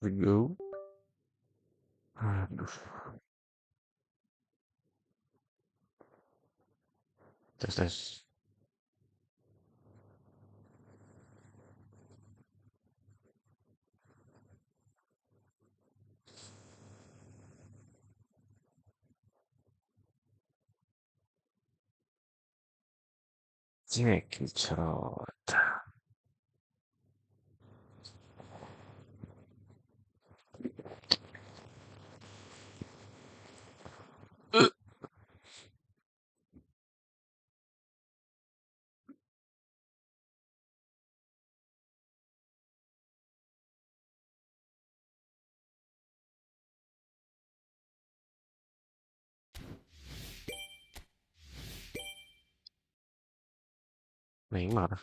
Go. Aduh, tes tes. Cek, cerot. Neymar.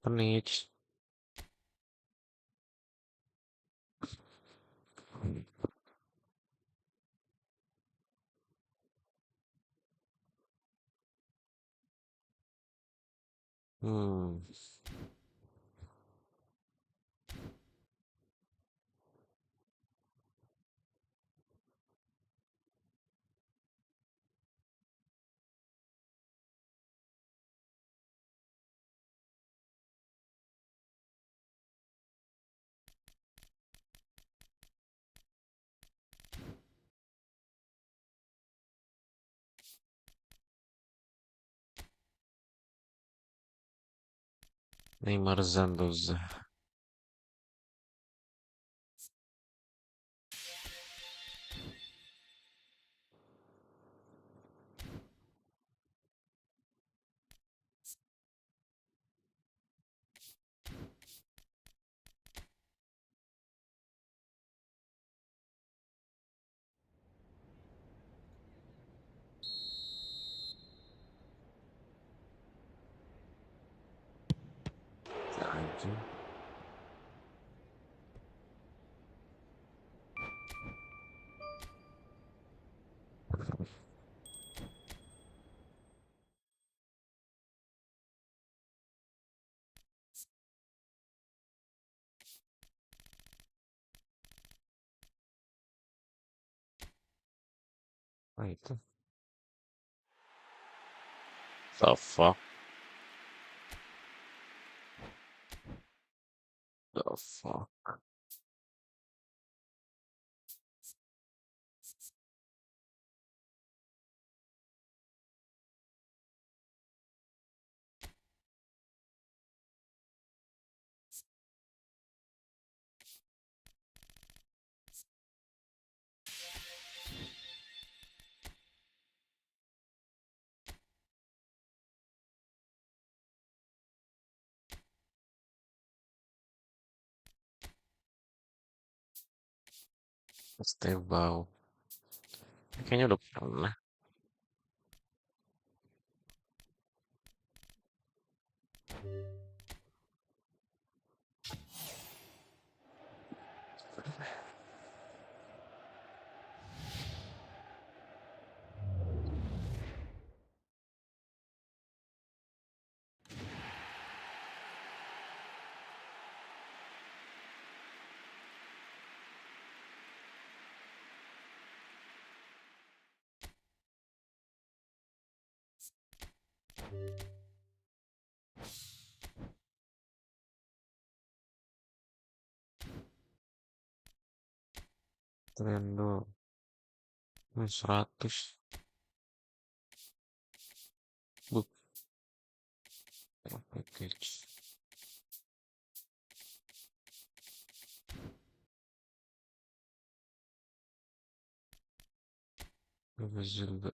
Penich. Hmm. Neymar Zandoza. Anjing. Apa itu? The fuck? The fuck? Estebao. Kayaknya udah pernah. Trendo 100. Book package. Bebas juga.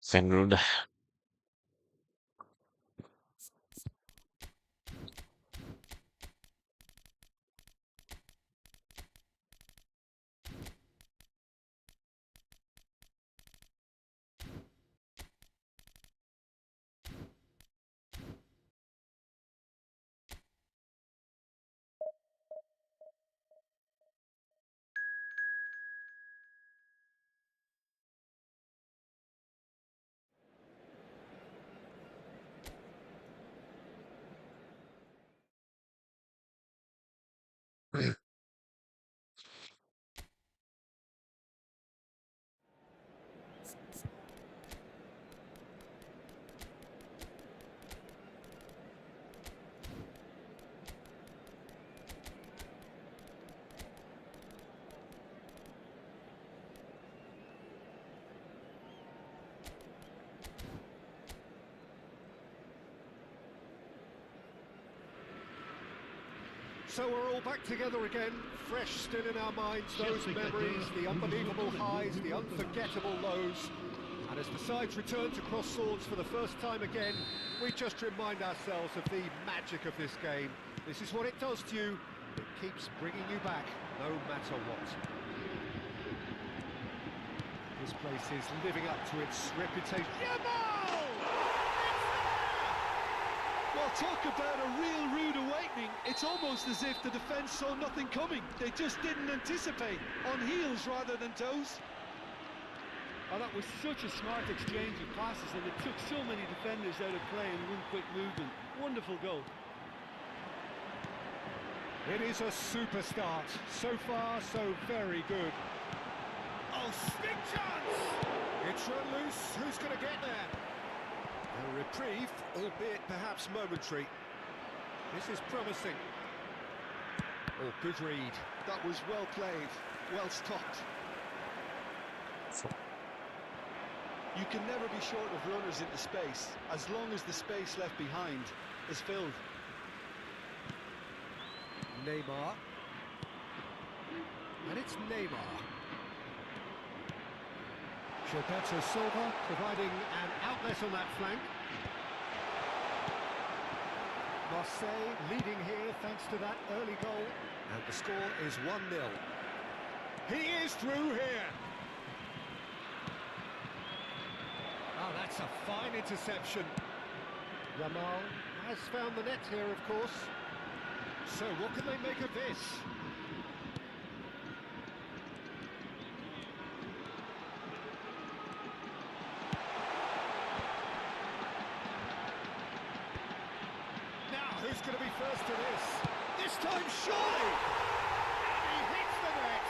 Send dulu dah. So we're all back together again, fresh still in our minds, those memories, the unbelievable highs, the unforgettable lows. And as the sides return to cross swords for the first time again, we just remind ourselves of the magic of this game. This is what it does to you. It keeps bringing you back, no matter what. This place is living up to its reputation. Well, talk about a real rude awakening. It's almost as if the defence saw nothing coming. They just didn't anticipate. On heels rather than toes. Oh, that was such a smart exchange of passes, and it took so many defenders out of play in one quick movement. Wonderful goal. It is a super start. So far, so very good. Oh, big chance! It's run loose. Who's going to get there? A reprieve, albeit perhaps momentary. This is promising. Oh, good read. That was well played, well stopped. You can never be short of runners into space, as long as the space left behind is filled. Neymar. And it's Neymar. Gilberto Silva providing an outlet on that flank. Marseille leading here thanks to that early goal. And the score is 1-0. He is through here. Oh, that's a fine interception. Yamal has found the net here, of course. So what can they make of this? Who's going to be first to this? This time, surely! And he hits the net!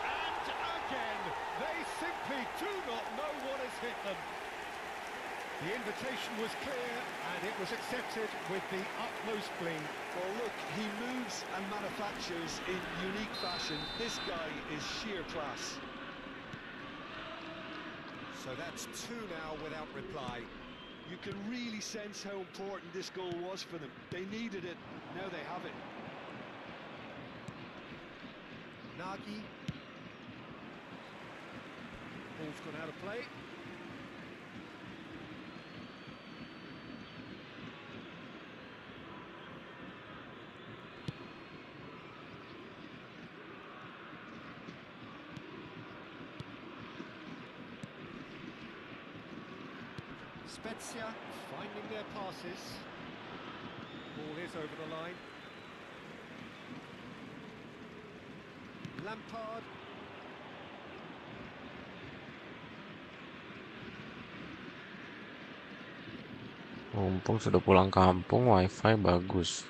And again, they simply do not know what has hit them. The invitation was clear, and it was accepted with the utmost glee. Well, look, he moves and manufactures in unique fashion. This guy is sheer class. So that's two now without reply. You can really sense how important this goal was for them. They needed it, now they have it. Nagy. Ball's gone out of play. Spezia finding their passes. Ball is over the line. Lampard. Mumpung sudah pulang kampung, wifi bagus.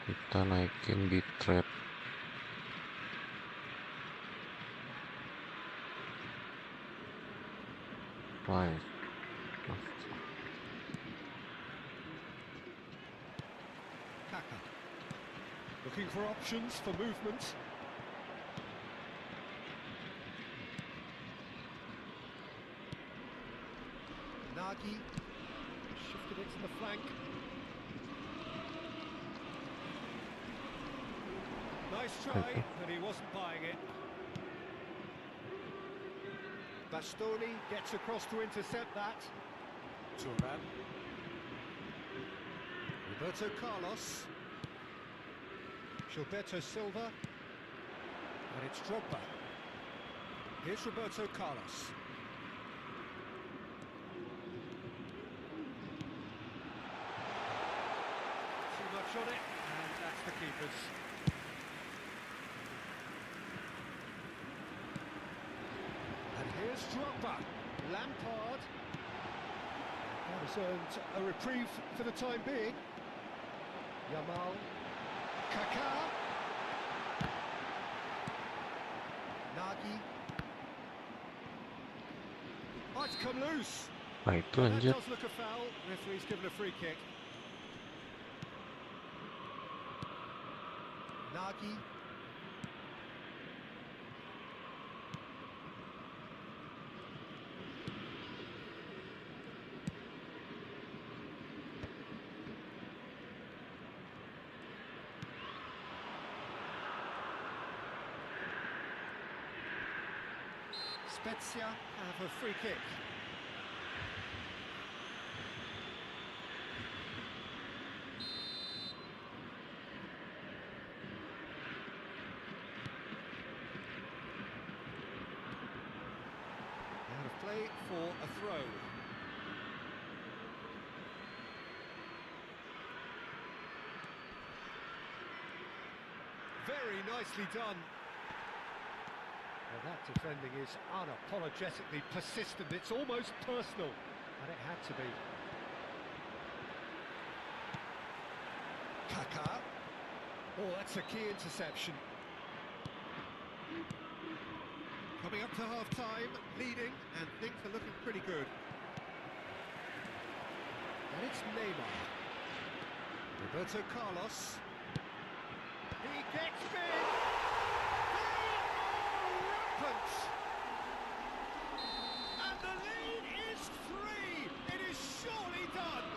Kita naikin bitrate. Right. Kaka. Looking for options for movement. Nagy. Shifted it to the flank. Nice try, but he wasn't buying it. Bastoni gets across to intercept that. Turan. Roberto Carlos. Gilberto Silva. And it's Drogba. Here's Roberto Carlos. Too much on it, and that's the keeper's. And here's Drogba. Lampard. That has earned a reprieve for the time being. Yamal. Kaká. Nagy. Oh, it's come loose. Nah itu That anjir. does look a foul. Referee's given a free kick. Nagy. Spezia have a free kick. Out of play for a throw. Very nicely done. Well, that defending is unapologetically persistent. It's almost personal, and it had to be. Kaká. Oh, that's a key interception. Coming up to half-time, leading, and things are looking pretty good. And it's Neymar. Roberto Carlos. He gets big! And the lead is 3. It is surely done.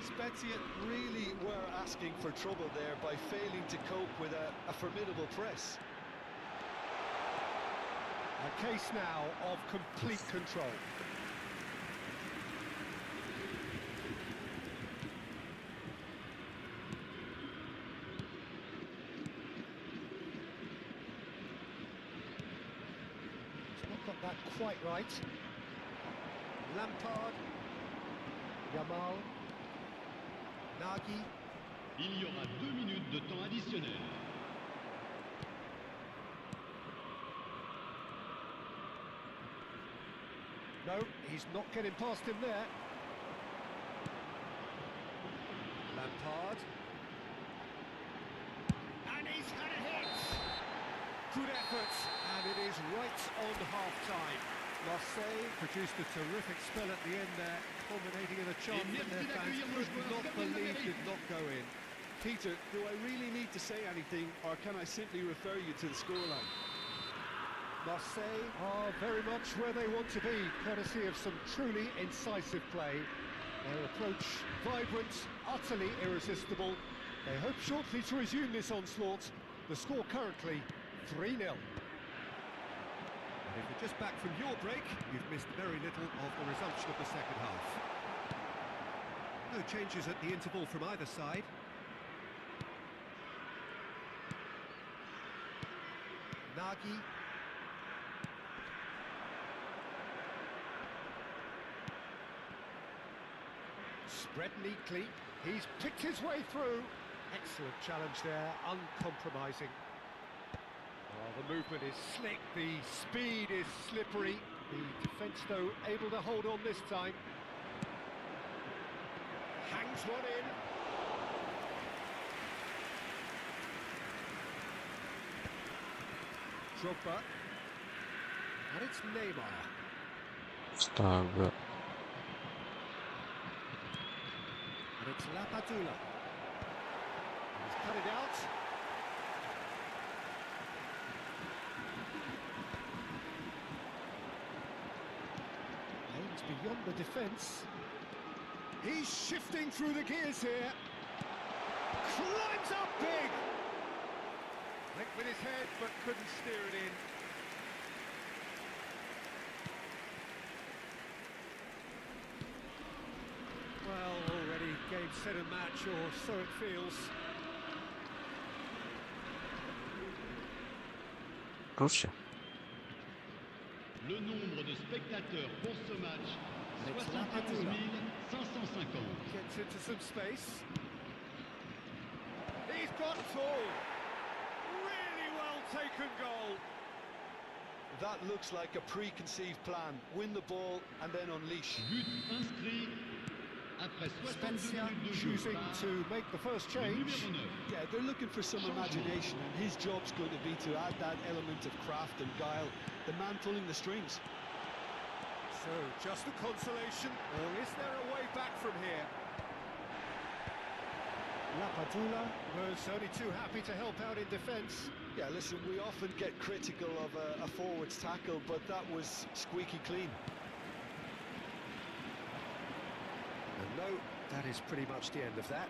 Spezia really were asking for trouble there by failing to cope with a formidable press. A case now of complete control. Got that quite right. Lampard. Yamal. Nagy. Il y aura 2 minutes de temps additionnel. No, he's not getting past him there. Lampard. And he's had a hit. Good effort, and it is right on half-time. Marseille produced a terrific spell at the end there, culminating in a chance that their fans could not believe did not go in. Peter, do I really need to say anything, or can I simply refer you to the scoreline? Marseille are very much where they want to be, courtesy of some truly incisive play. Their approach vibrant, utterly irresistible. They hope shortly to resume this onslaught. The score currently 3-0. And if you're just back from your break, you've missed very little of the resumption of the second half. No changes at the interval from either side. Nagy. Spread neatly. He's picked his way through. Excellent challenge there, uncompromising. Oh, the movement is slick, the speed is slippery. The defence, though, able to hold on this time. Hangs one in. Drogba. And it's Neymar. Astaga. And it's Lapadula. He's cut it out. Aims beyond the defence. He's shifting through the gears here. Climbs up big. Linked with his head, but couldn't steer it in. won't set a match, or so it feels. Russia. Le nombre de spectateurs pour ce match, It's 71 550. Gets into some space. He's got full. Really well taken goal. That looks like a preconceived plan. Win the ball and then unleash. But inscrit après 62 Spencer minutes de jeu choosing par to make the first le change. numéro 9. Yeah, they're looking for some imagination, and his job's going to be to add that element of craft and guile. The man pulling the strings. So, just a consolation, or is there a way back from here? Lapadula was only too happy to help out in defence. Yeah, listen, we often get critical of a forward's tackle, but that was squeaky clean. And no, that is pretty much the end of that.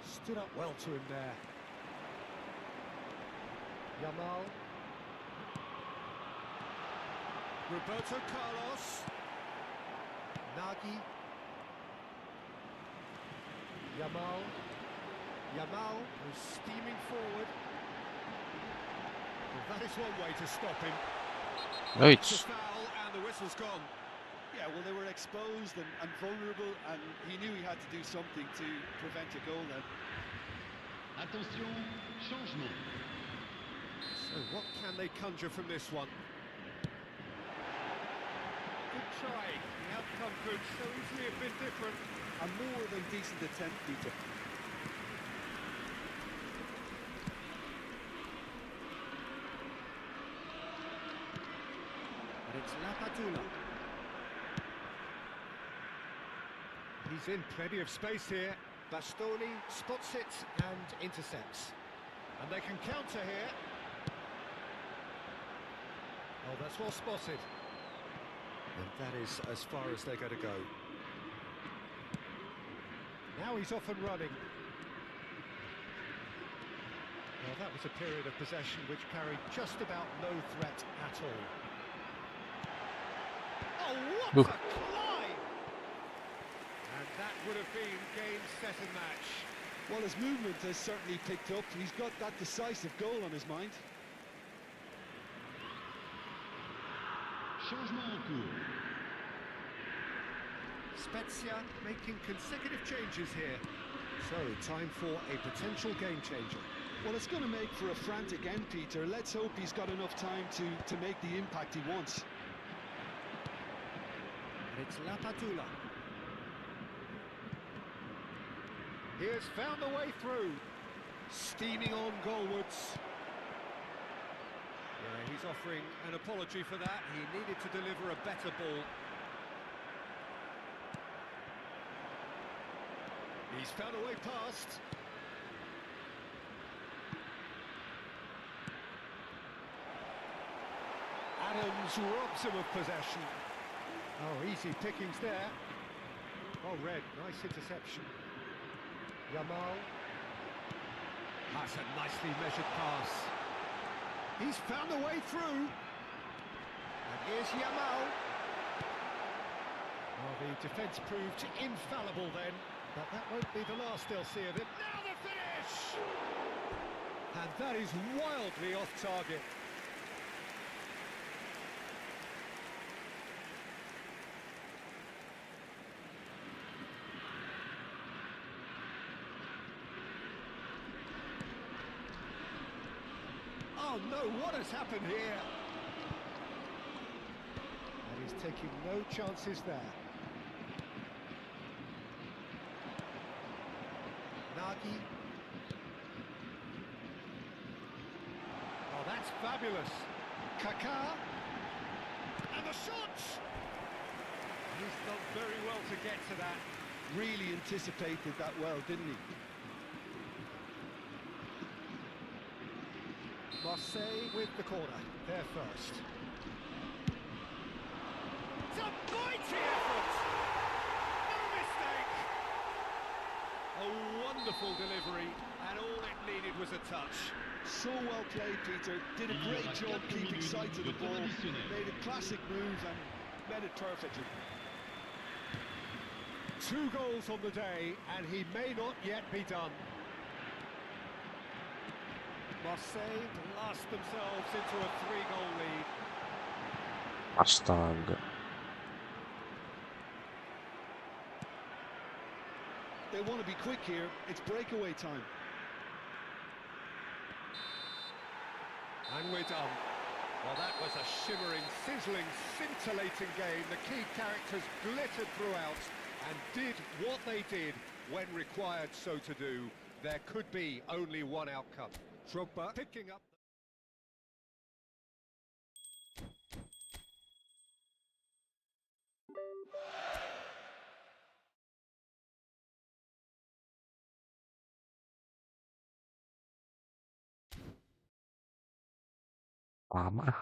Stood up well to him there. Yamal. Roberto Carlos. Nagy. Yamal. Yamal was steaming forward. Well, that is one way to stop him. It's a Right. foul and the whistle's gone. Yeah, well, they were exposed and vulnerable, and he knew he had to do something to prevent a goal then. Attention, changement. So what can they conjure from this one? Good try. The outcome could so easily have been different. A more than decent attempt, Peter. And it's Lapadula. He's in plenty of space here. Bastoni spots it and intercepts. And they can counter here. Oh, that's well spotted. And that is as far as they're going to go. Now he's off and running. Well, that was a period of possession which carried just about no threat at all. Oh, what Oof. a climb! And that would have been game, set and match. Well, his movement has certainly picked up. He's got that decisive goal on his mind. Changement en cours. Spezia making consecutive changes here. So, time for a potential game changer. Well, it's going to make for a frantic end, Peter. Let's hope he's got enough time to make the impact he wants. And it's Lapadula. He has found a way through. Steaming on goalwards. Yeah, he's offering an apology for that. He needed to deliver a better ball. He's found a way past. Adams robs him of possession. Oh, easy pickings there. Oh, Red, nice interception. Yamal. That's a nicely measured pass. He's found a way through. And here's Yamal. Oh, the defence proved infallible then. But that won't be the last they'll see of it. Now the finish! And that is wildly off target. Oh no, what has happened here? And he's taking no chances there. Nagy. Oh, that's fabulous. Kaká. And the shot! He's done very well to get to that. Really anticipated that well, didn't he? Marseille with the corner, there first. It's a mighty effort! No mistake! A wonderful delivery, and all it needed was a touch. So well played, Peter. Did a great job keeping sight of the ball. Made a classic move and met it perfectly. 2 goals on the day, and he may not yet be done. Marseille lost themselves into a 3-goal lead. Astaga. They want to be quick here. It's breakaway time. And we're done. Well, that was a shimmering, sizzling, scintillating game. The key characters glittered throughout and did what they did when required so to do. There could be only one outcome. Drogba picking up. Lama.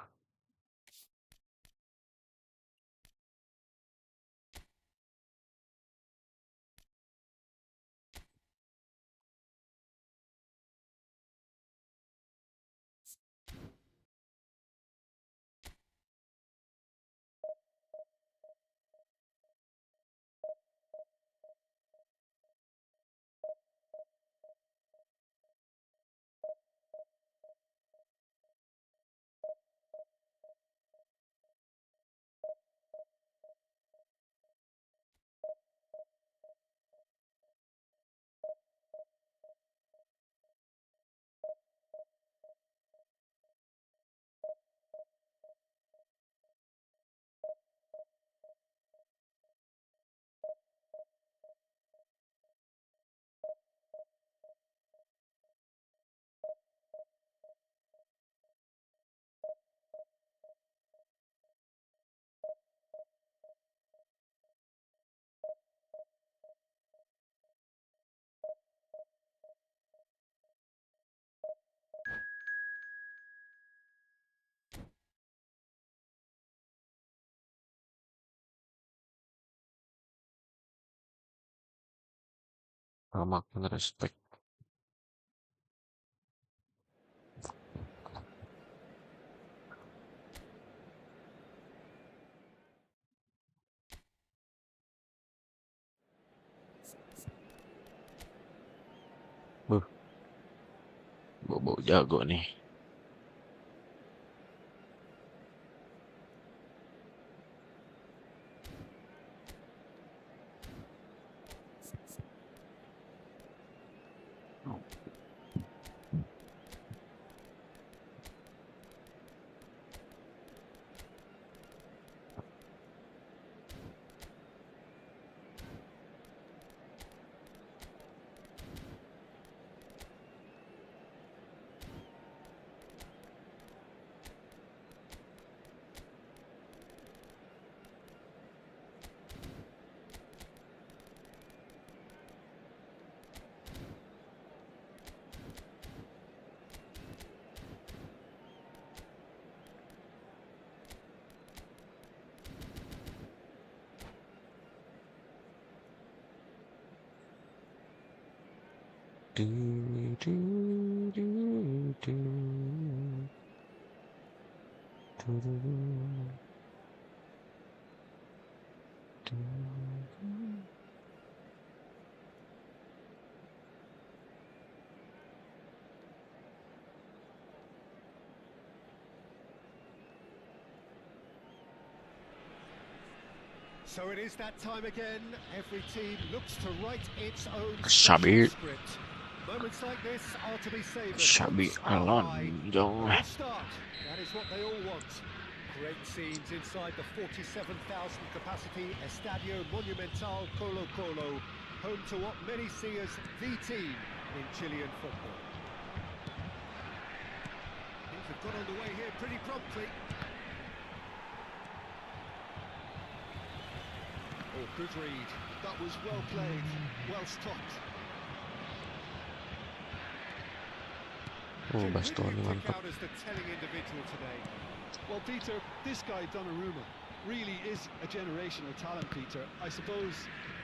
Makin respect. Bobo jago nih. So it is that time again. Every team looks to write its own Shabby. script. Moments like this are to be savoured. Shabby Hopes are high. Alonso. A good start. That is what they all want. Great scenes inside the 47,000 capacity Estadio Monumental Colo Colo, home to what many see as the team in Chilean football. Things have got underway here pretty promptly. Oh, good read. That was well played, well stopped. Oh, Bastoni mantap. Out as the telling individual today. Well, Peter, this guy Donnarumma really is a generational talent, Peter. I suppose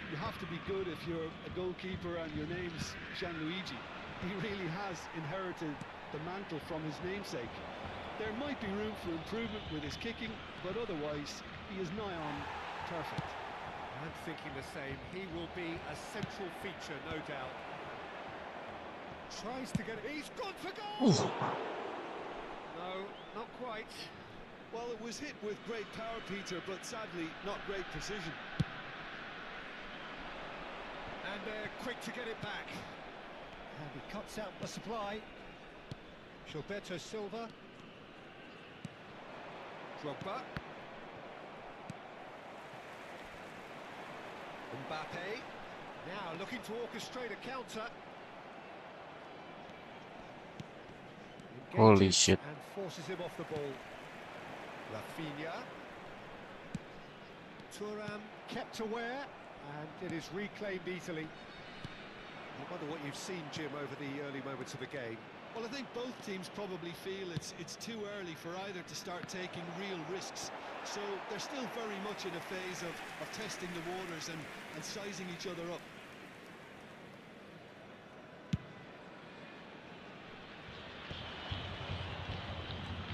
you have to be good if you're a goalkeeper and your name's Gianluigi. He really has inherited the mantle from his namesake. There might be room for improvement with his kicking, but otherwise he is nigh on perfect. I'm thinking the same. He will be a central feature, no doubt. Tries to get it. He's gone for goal! No, not quite. Well, it was hit with great power, Peter, but sadly, not great precision. And they're quick to get it back. And he cuts out the supply. Gilberto Silva. Drogba. Mbappe. Now looking to orchestrate a counter. Holy Engages shit. and forces him off the ball. Rafinha. Thuram kept aware, and it is reclaimed easily. I wonder what you've seen, Jim, over the early moments of the game. Well, I think both teams probably feel it's too early for either to start taking real risks. So they're still very much in a phase of testing the waters and sizing each other up.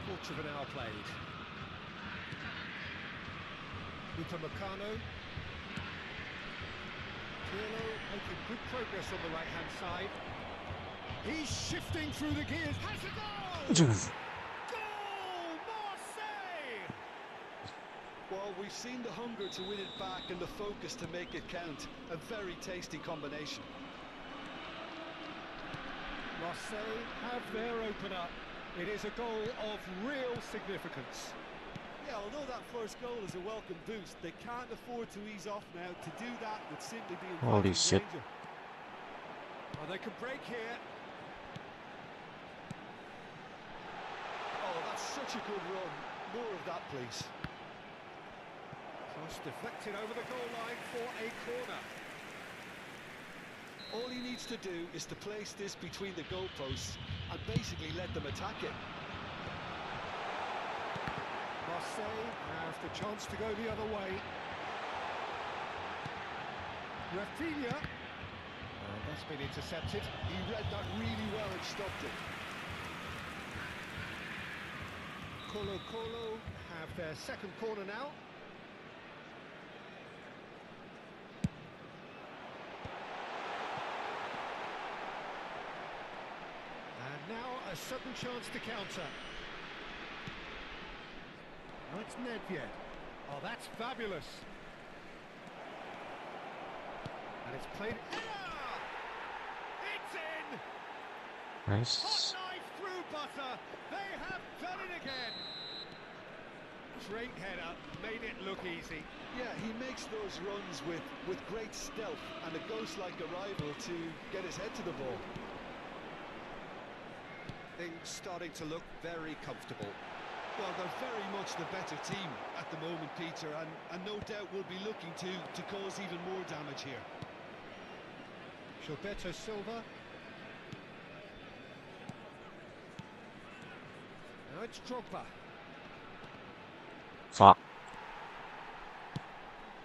Quarter of an hour played. Upamecano. Pirlo making good progress on the right-hand side. He's shifting through the gears. Has a goal! Goal! Marseille! Well, we've seen the hunger to win it back and the focus to make it count. A very tasty combination. Marseille have their opener. It is a goal of real significance. Yeah, although that first goal is a welcome boost, they can't afford to ease off now. To do that would simply be Holy inviting shit. danger. Well, they can break here. Oh, that's such a good run. More of that, please. Cross deflected over the goal line for a corner. All he needs to do is to place this between the goalposts and basically let them attack it. Marseille have the chance to go the other way. Rafinha. And that's been intercepted. He read that really well and stopped it. Koller have their second corner now. And now a sudden chance to counter. Oh, it's Nedved. Oh, that's fabulous. And it's played. It's in! Nice. Hot knife through butter. They have done it again. Straight header, made it look easy. Yeah, he makes those runs with great stealth and a ghost-like arrival to get his head to the ball. Things starting to look very comfortable. Well, they're very much the better team at the moment, Peter, and no doubt will be looking to cause even more damage here. Gilberto Silva. Now it's Drogba. Fuck.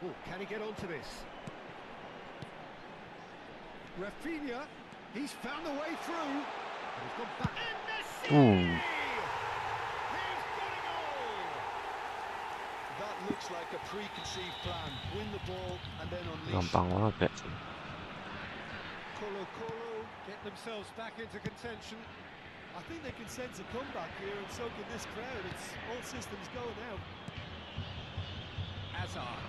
Oh, can he get onto this? Rafinha, he's found the way through. And he's gone back. Ooh. He's got a goal! That looks like a preconceived plan. Win the ball and then unleash. Gampang banget ya. Koller get themselves back into contention. I think they can sense a comeback here, and so can this crowd. It's all systems go now. Hazard.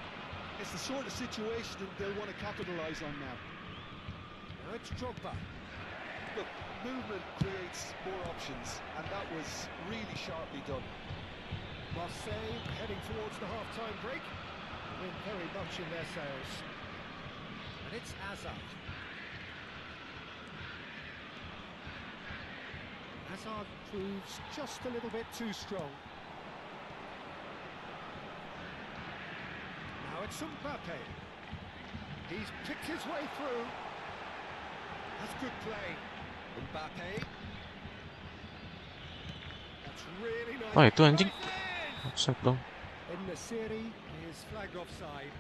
It's the sort of situation that they'll want to capitalise on now. Now it's Drogba. Look, movement creates more options, and that was really sharply done. Marseille heading towards the half-time break. They're very much in their sails. And it's Hazard. Hazard proves just a little bit too strong. Now it's Mbappe. He's picked his way through. That's good play. Mbappe. That's really nice. Oh, itu anjing. Right in! Offside dong. Nasiri is flagged offside.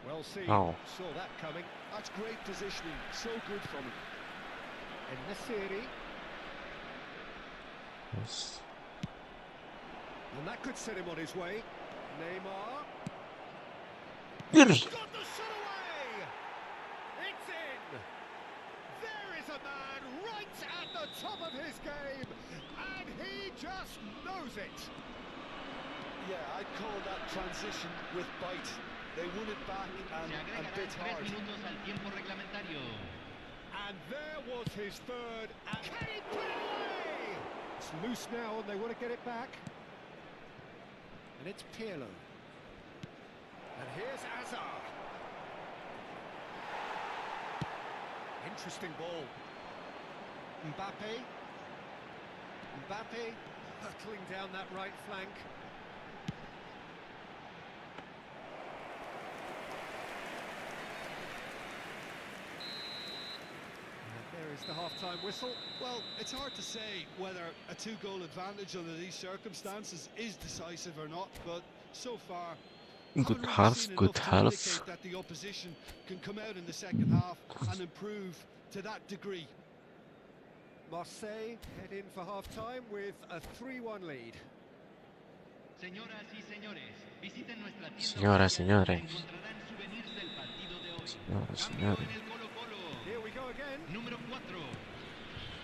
Well seen. Oh. Saw that coming. That's great positioning. So good from him. En-Nesyri. Yes. And that could set him on his way. Neymar. Bir. Got the shot away! It's in! There is a man right at the top of his game, and he just knows it. Yeah, I'd call that transition with bite. They won it back and bit hard. And there was his third, and can he put it away? It's loose now, and they want to get it back. And it's Pirlo. And here's Hazard. Interesting ball. Mbappe. Mbappe hurtling down that right flank. And there is the half-time whistle. Well, it's hard to say whether a two-goal advantage under these circumstances is decisive or not, but so far, Good haven't really half, seen good enough to half. indicate that the opposition can come out in the second half and improve to that degree. Marseille head in for half-time with a 3-1 lead. Señoras y señores, visiten nuestra tienda Señoras, oficial señores. y encontrarán souvenirs del partido de hoy. Señoras, Cambio señores. en el Colo-Colo. Here we go again. Número 4.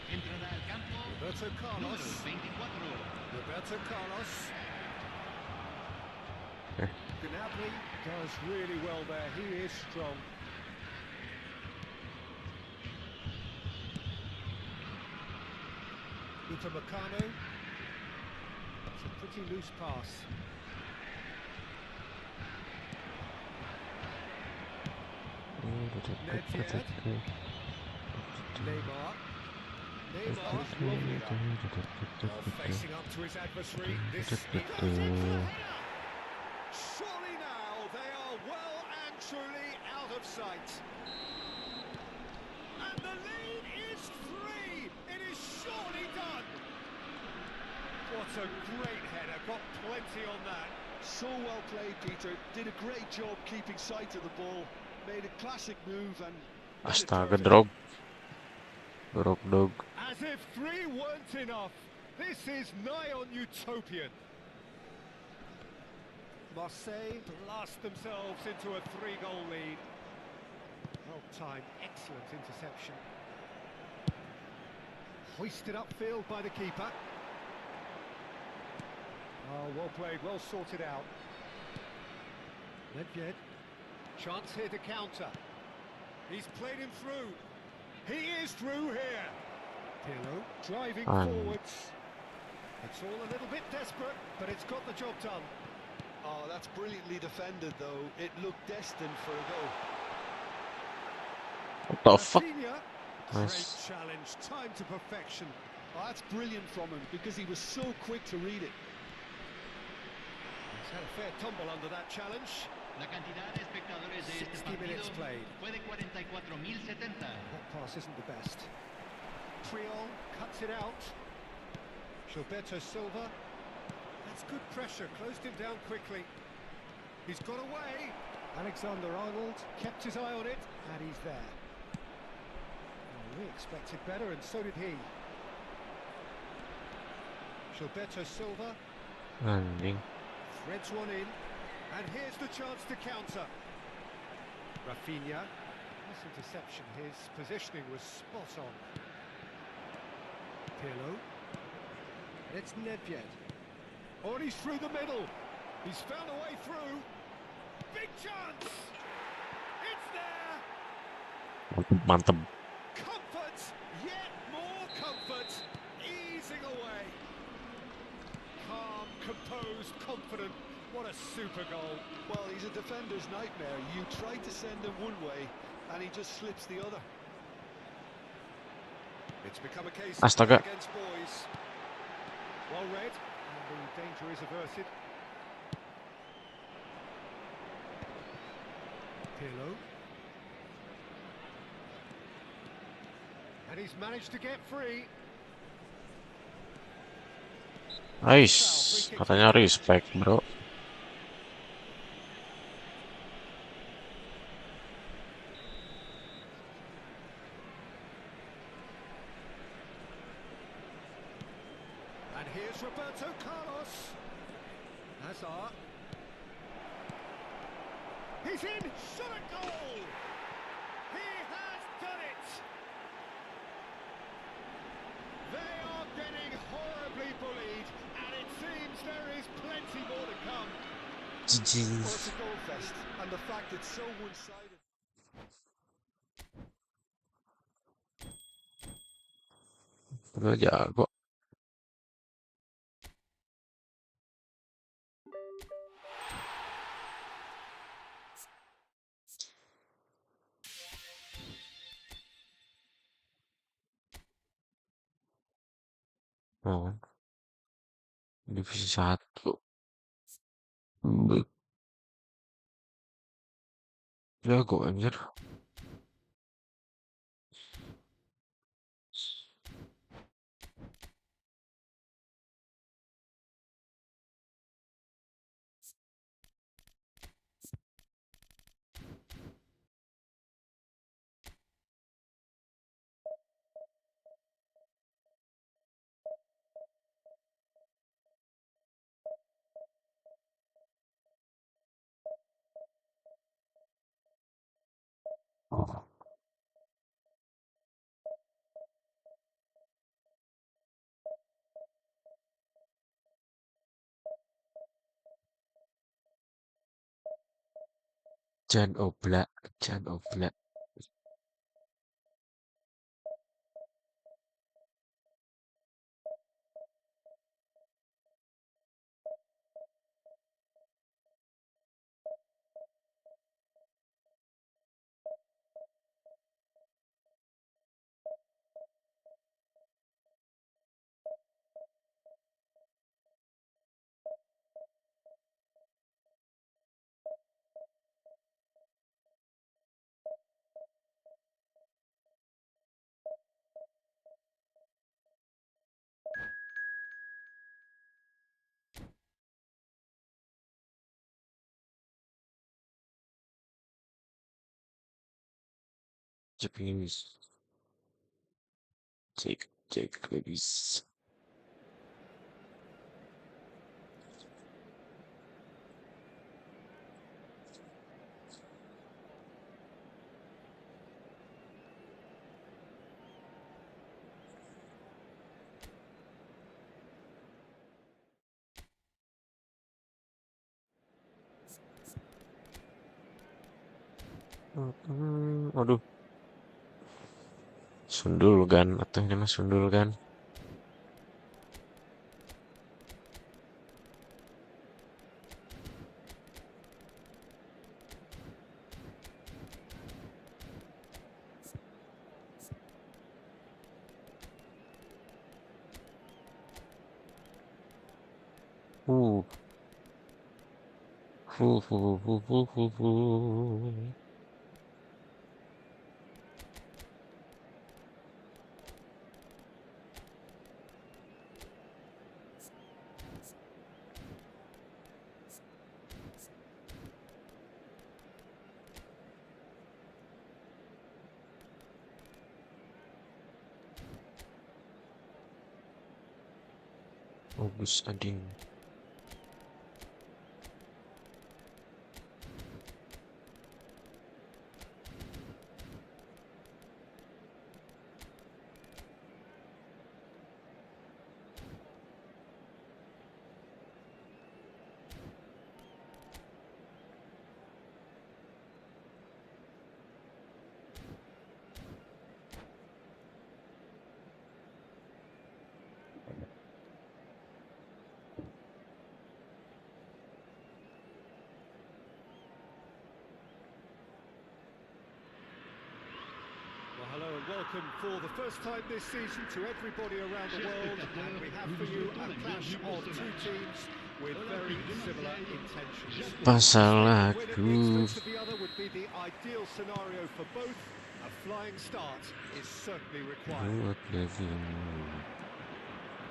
Entrará al campo. Roberto Carlos. Número 24. Roberto Carlos. Eh. Gnabry does really well there. He is strong. Upamecano. It's a pretty loose pass. Neymar. Neymar. Lovely that. Facing up to his adversary. This he goes in for the header. Surely now they are well and truly out of sight. And the lead is 3. It is surely done. What a great header. Got plenty on that. So well played, Peter. Did a great job keeping sight of the ball. Made a classic move and made it Astaga, terrific. drop. Drop dog. As if 3 weren't enough. This is nigh on utopian. Marseille blast themselves into a 3-goal lead. Well timed, excellent interception. Hoisted upfield by the keeper. Oh, well played, well sorted out. Nedved. Chance here to counter. He's played him through. He is through here. Pirlo driving forwards. It's all a little bit desperate, but it's got the job done. Oh, that's brilliantly defended, though. It looked destined for a goal. What the fuck? Rafinha. Nice. Great challenge, time to perfection. Oh, that's brilliant from him because he was so quick to read it. He's had a fair tumble under that challenge. La cantidad de espectadores de este 60 minutes partido played. fue de 44.070. That pass isn't the best. Triol cuts it out. Gilberto Silva. That's good pressure, closed him down quickly. He's got away. Alexander-Arnold kept his eye on it, and he's there. Well, we expected better, and so did he. Gilberto Silva Anjing. threads one in, and here's the chance to counter. Rafinha. This interception, his positioning was spot on. Pirlo. It's Nedved. Oh, and he's through the middle. He's found a way through. Big chance! It's there! Mantap. Comfort! Yet more comfort! Easing away. Calm, composed, confident. What a super goal. Well, he's a defender's nightmare. You try to send him one way, and he just slips the other. It's become a case Astaga. of against boys. Well read, and the danger is averted. Pirlo. And he's managed to get free. Nice. Katanya respect, bro. Here's Roberto Carlos. Hazard. He's in. Shot a goal. He has done it. They are getting horribly bullied, and it seems there is plenty more to come. Well, it's a goal fest, and the fact it's so one-sided. Udah jago. Oh, divisi 1. Jago anjir. Jan Oblak. Japanese. Take babies. Aduh. Sundul kan, atau ini mah sundul kan? Uh. Fu fu fu fu fu fu. Bagus ading. Well, hello and welcome for the first time this season to everybody around the world, and we have for you a clash of two teams with very similar intentions. Pasal The winner aku. against the other would be the ideal scenario for both. A flying start is certainly required. Buat lagi.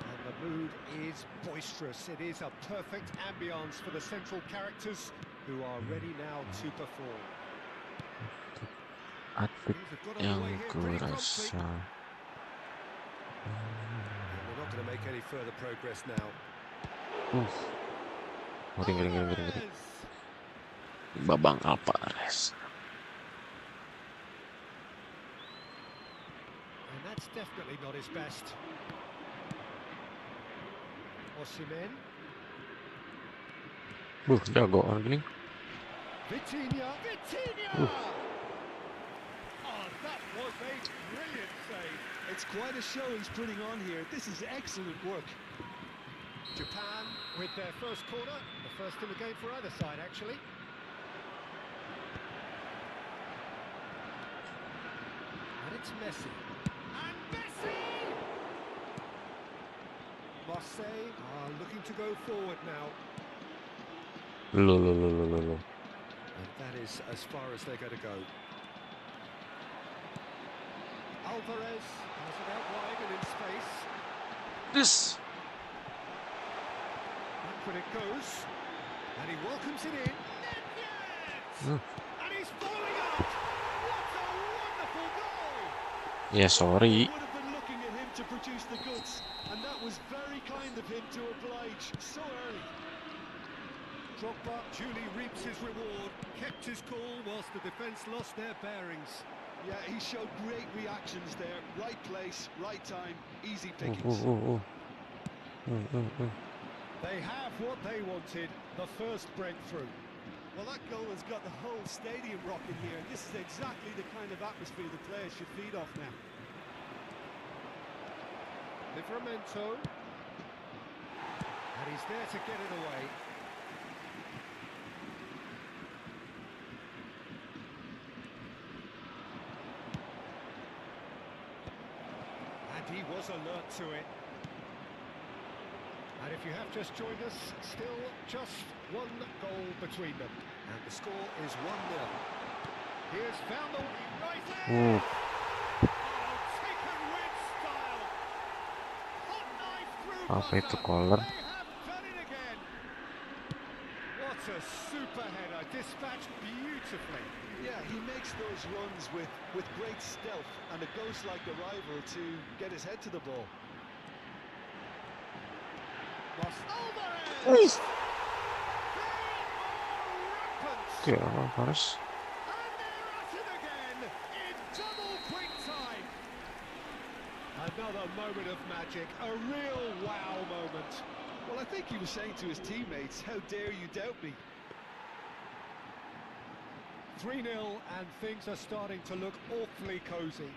And the mood is boisterous. It is a perfect ambience for the central characters who are ready now to perform. Atlet yang kurasa. They're not going to make any further progress now. Ngeri. Babang Alvarez. And that's definitely not his best. Osimhen. Jagoan gini. Vitinha. Oh, that was a brilliant save. It's quite a show he's putting on here. This is excellent work. Japan with their first corner, the first in the game for either side, actually. And it's Messi. And Messi! Marseille are looking to go forward now. Lo. And that is as far as they're going to go. Alvarez has it out wide and in space. This. Back when it goes. And he welcomes it in. Yes! And he's following up. What a wonderful goal! Ya sorry. Would have been looking at him to produce the goods, and that was very kind of him to oblige so early. Drogba duly reaps his reward, kept his cool whilst the defence lost their bearings. Yeah, he showed great reactions there. Right place, right time, easy pickings. They have what they wanted, the first breakthrough. Well, that goal has got the whole stadium rocking here. This is exactly the kind of atmosphere the players should feed off now. Livramento. And he's there to get it away. And he was alert to it. And if you have just joined us, still just one goal between them. And the score is 1-0. Here's Vandal. Right there! Taken with style. Hot knife through Apa itu butter. Koller? They have done it again. What a super header, dispatched beautifully. Yeah, he makes those runs with great stealth and a ghost-like arrival to get his head to the ball. Alvarez! Oke, Alvarez. And they're at it again in double quick time. Another moment of magic, a real wow moment. Well, I think he was saying to his teammates, how dare you doubt me? 3-0 and things are starting to look awfully cosy.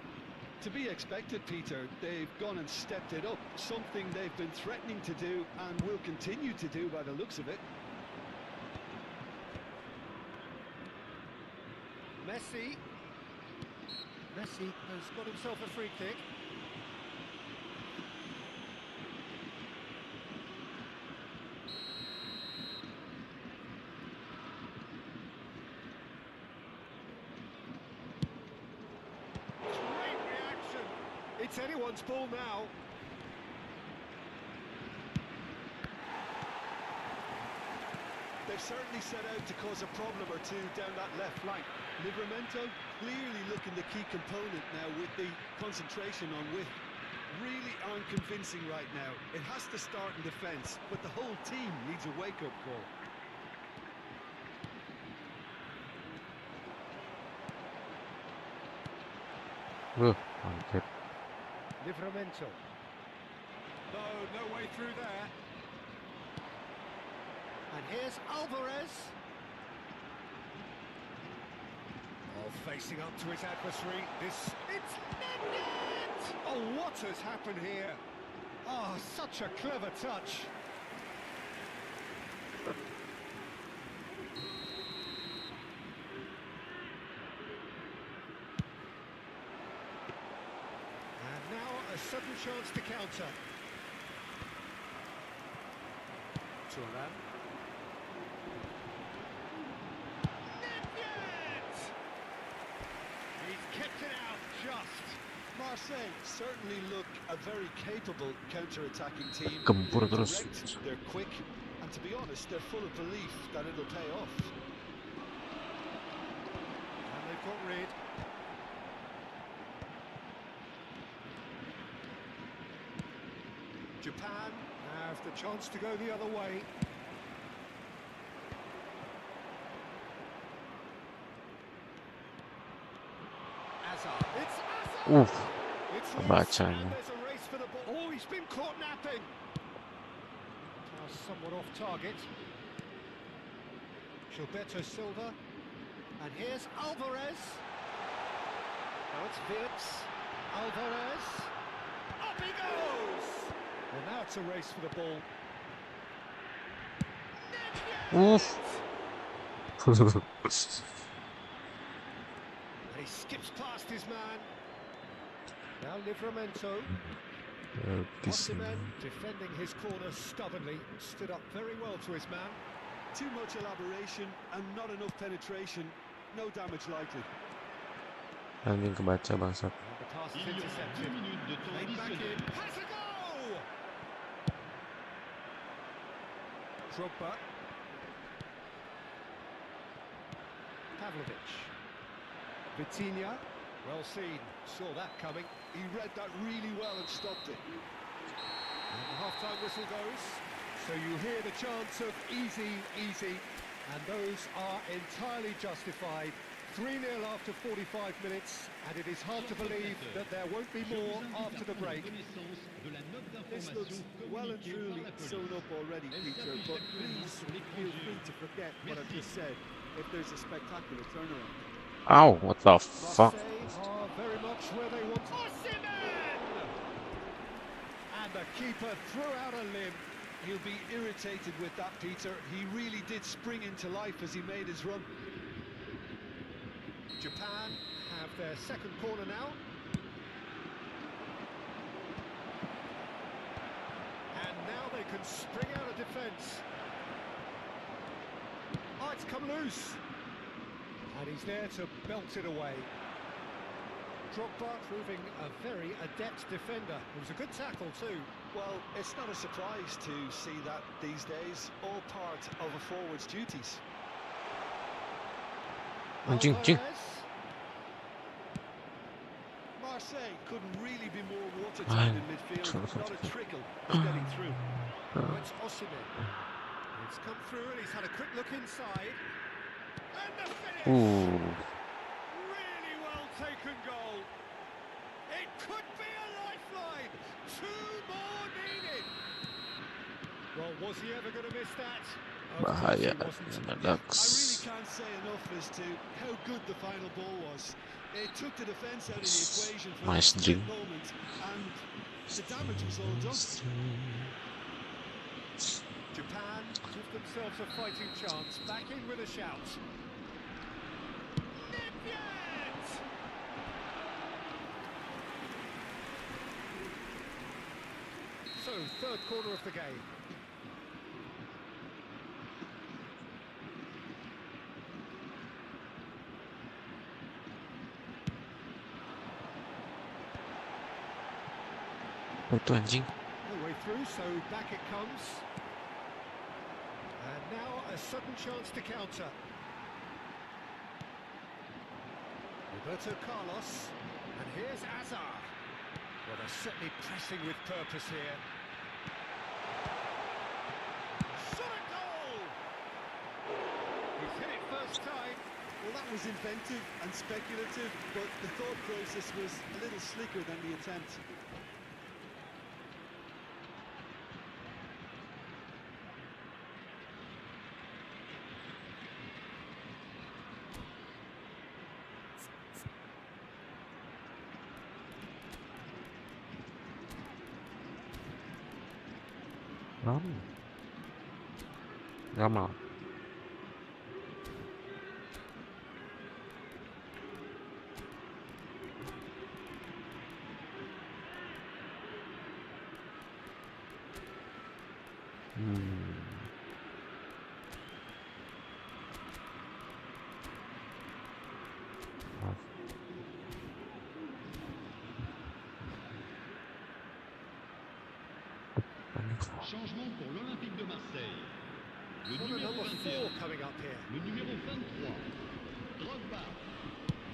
To be expected, Peter. They've gone and stepped it up, something they've been threatening to do and will continue to do by the looks of it. Messi has got himself a free kick. Great reaction. It's anyone's ball now. They've certainly set out to cause a problem or two down that left flank. Livramento clearly looking the key component now with the concentration on width. Really aren't convincing right now. It has to start in defence, but the whole team needs a wake-up call. Mampir. Livramento. No way through there. And here's Alvarez. Oh, facing up to his adversary. It's net! Oh, what has happened here? Oh, such a clever touch. And now a sudden chance to counter. Turan. He's kept it out just. Marseille certainly look a very capable counter-attacking team. Gempur They're terus. direct, they're quick, and to be honest, they're full of belief that it'll pay off. And they've got rid. Japan have the chance to go the other way. Hazard. It's Hazard! It's loose, Kebaca and ini. there's a race for the ball. Oh, he's been caught napping. Pass somewhat off target. Gilberto Silva. And here's Alvarez. Now it's Virts. Alvarez. Up he goes! Well, now it's a race for the ball. And he skips past his man. Now Livramento. Osimhen defending his corner stubbornly. Stood up very well to his man. Too much elaboration and not enough penetration. No damage likely. Anjing kebaca bangsat. And the pass is Il y aura 2 intercepted. minutes de temps Played back in. additionnel. Has a goal! Drogba. Pavlovic. Vitinha. Well seen. Saw that coming. He read that really well and stopped it. And the half-time whistle goes. So you hear the chants of easy, easy. And those are entirely justified. 3-0 after 45 minutes. And it is hard to believe that there won't be more after the break. This looks well and truly sewn up already, Peter, but please feel free to forget what I've just said if there's a spectacular turnaround. Ow, what the fuck? Marseille are very much where they want. Osimhen! And the keeper threw out a limb. He'll be irritated with that, Peter. He really did spring into life as he made his run. Japan have their second corner now. And now they can spring out of defence. Oh, it's come loose. And he's there to belt it away. Drogba proving a very adept defender. It was a good tackle too. Well, it's not a surprise to see that these days, all part of a forward's duties. Anjing, anjing. Marseille couldn't really be more watertight in midfield. Not a trickle is getting through. Oh, it's Osimhen. It's come through and he's had a quick look inside. And the finish! Really well taken goal. It could be a lifeline. 2 more needed. Well, was he ever going to miss that? Of course he Bahaya. wasn't. I really Dax. can't say enough as to how good the final ball was. It took the defence out of the equation for Nice that dream. moment, and the damage was all done. Japan give themselves a fighting chance. Back in with a shout. Nivyet! So, third quarter of the game. Itu anjing. No way through, so back it comes. And now a sudden chance to counter. Roberto Carlos. And here's Hazard. Well, they're certainly pressing with purpose here. Shot a goal! He's hit it first time. Well, that was inventive and speculative, but the thought process was a little slicker than the attempt. Gamal. Changement pour l'Olympique de Marseille. Le Well, numéro number 21, 4 coming up here. le numéro 23, Drogba,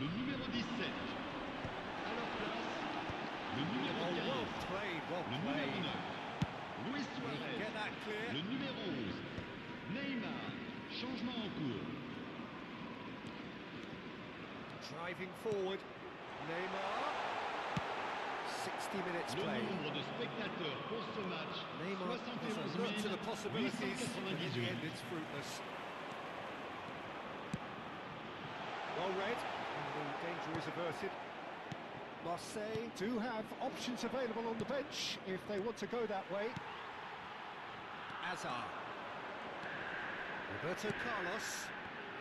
le numéro 17. À leur place, le numéro Oh, 15, well played, well le numéro played. 9. Driving forward. Neymar. 60 minutes Le played. nombre de spectateurs pour ce match, Neymar has a look to the possibilities, and in the end 71 it's fruitless. Well read, and the danger is averted. Marseille do have options available on the bench if they want to go that way. Hazard. Roberto Carlos.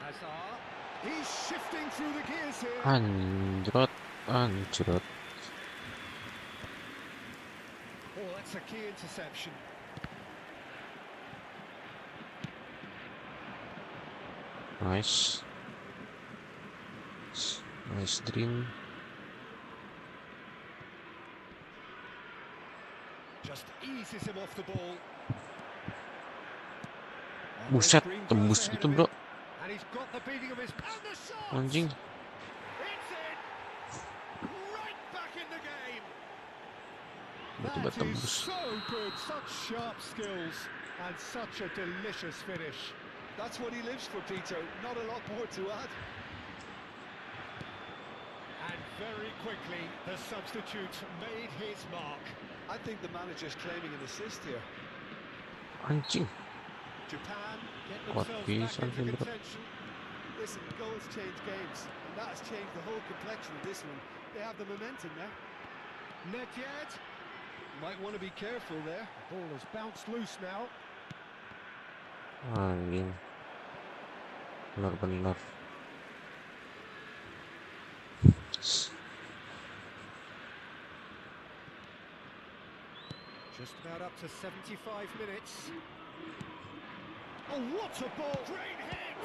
Hazard. He's shifting through the gears here. Anjrot. Oh, that's a key interception. Nice. Nice dream. Just eases him off the ball. Buset, tembus itu bro. And he's got the beating of his and the shot. Anjing. It's in. Right back in the game. Tiba-tiba That is tembus. so good. Such sharp skills and such a delicious finish. That's what he lives for, Peter. Not a lot more to add. And very quickly, the substitute made his mark. I think the manager's claiming an assist here. Anjing. Japan get Kuat themselves pisan back sih into bro. contention. Listen, goals change games, and that has changed the whole complexion of this one. They have the momentum now. Nedved. Might want to be careful there. The ball has bounced loose now. Anjing. Benar-benar. Just about up to 75 minutes. Oh, what a ball! Great hit!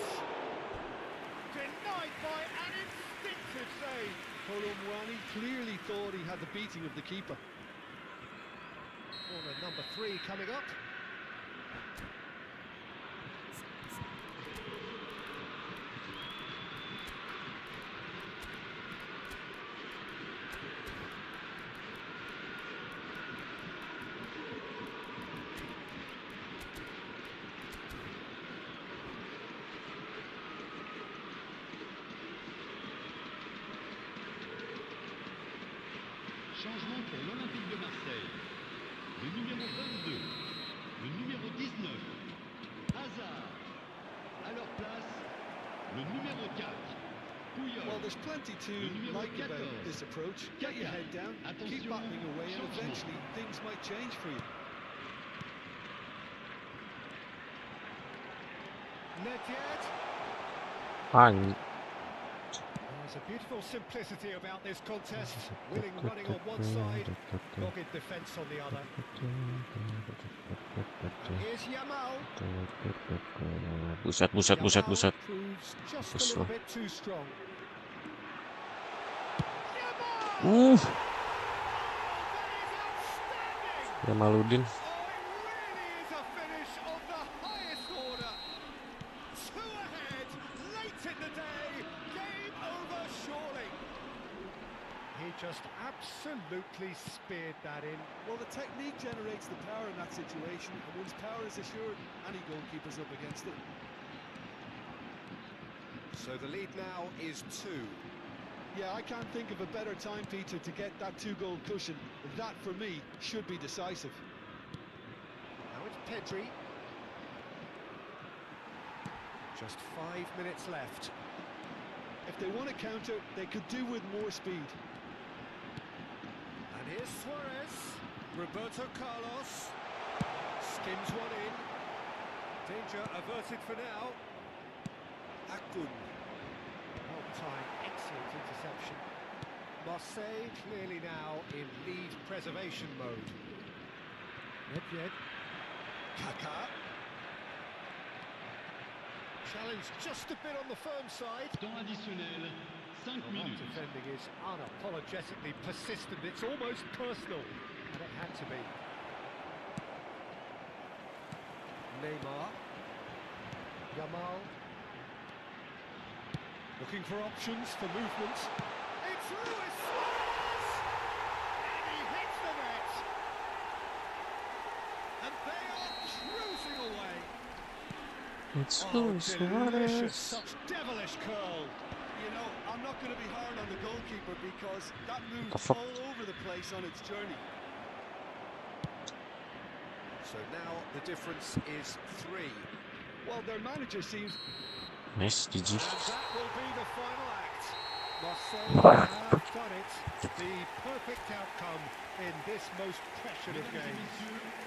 Denied by an instinctive save. Colomwani clearly thought he had the beating of the keeper. Corner number 3 coming up. Changement pour l'Olympique de Marseille. Le numéro 22, le numéro 19, Hazard. À leur place, le numéro 4, Puyol. Well, there's plenty to Le numéro like about 14. this approach. Get your head down, keep Attention, battling away, and changement. eventually things might change for you. Nedved. There's a beautiful simplicity about this contest. Willing running on one side, dogged defence on the other. And here's Yamal. Buset. Yamal proves just a little bit too strong. Yamal! Uh, Oh, that is outstanding! Yamaludin. Oh, it really is a finish of the highest order. 2 ahead, late in the day, game over surely. He just absolutely speared that in. Well, the technique generates the power in that situation, and once power is assured, any goalkeeper's up against it. So the lead now is 2. Yeah, I can't think of a better time, Peter, to get that 2-goal cushion. That, for me, should be decisive. Now it's Pedri. Just 5 minutes left. If they want to counter, they could do with more speed. And here's Suarez. Roberto Carlos. Skims one in. Danger averted for now. Akun. Well-timed, excellent interception. Marseille clearly now in lead preservation mode. Nedved. Kaká. Challenge just a bit on the firm side. Temps additionnel, 5 Well, that minutes. defending is unapologetically persistent. It's almost personal, and it had to be. Neymar. Yamal. Looking for options for movement. It's Luis Suarez! And he hits the net! And they are cruising away. It's Oh, Luis delicious, Suarez. such devilish curl. You know, I'm not going to be hard on the goalkeeper because that moved The fuck? all over the place on its journey. So now the difference is 3. Well, their manager seems... Nice, GG. And that will be the final act. Marseille have done it. The perfect outcome in this most passionate game.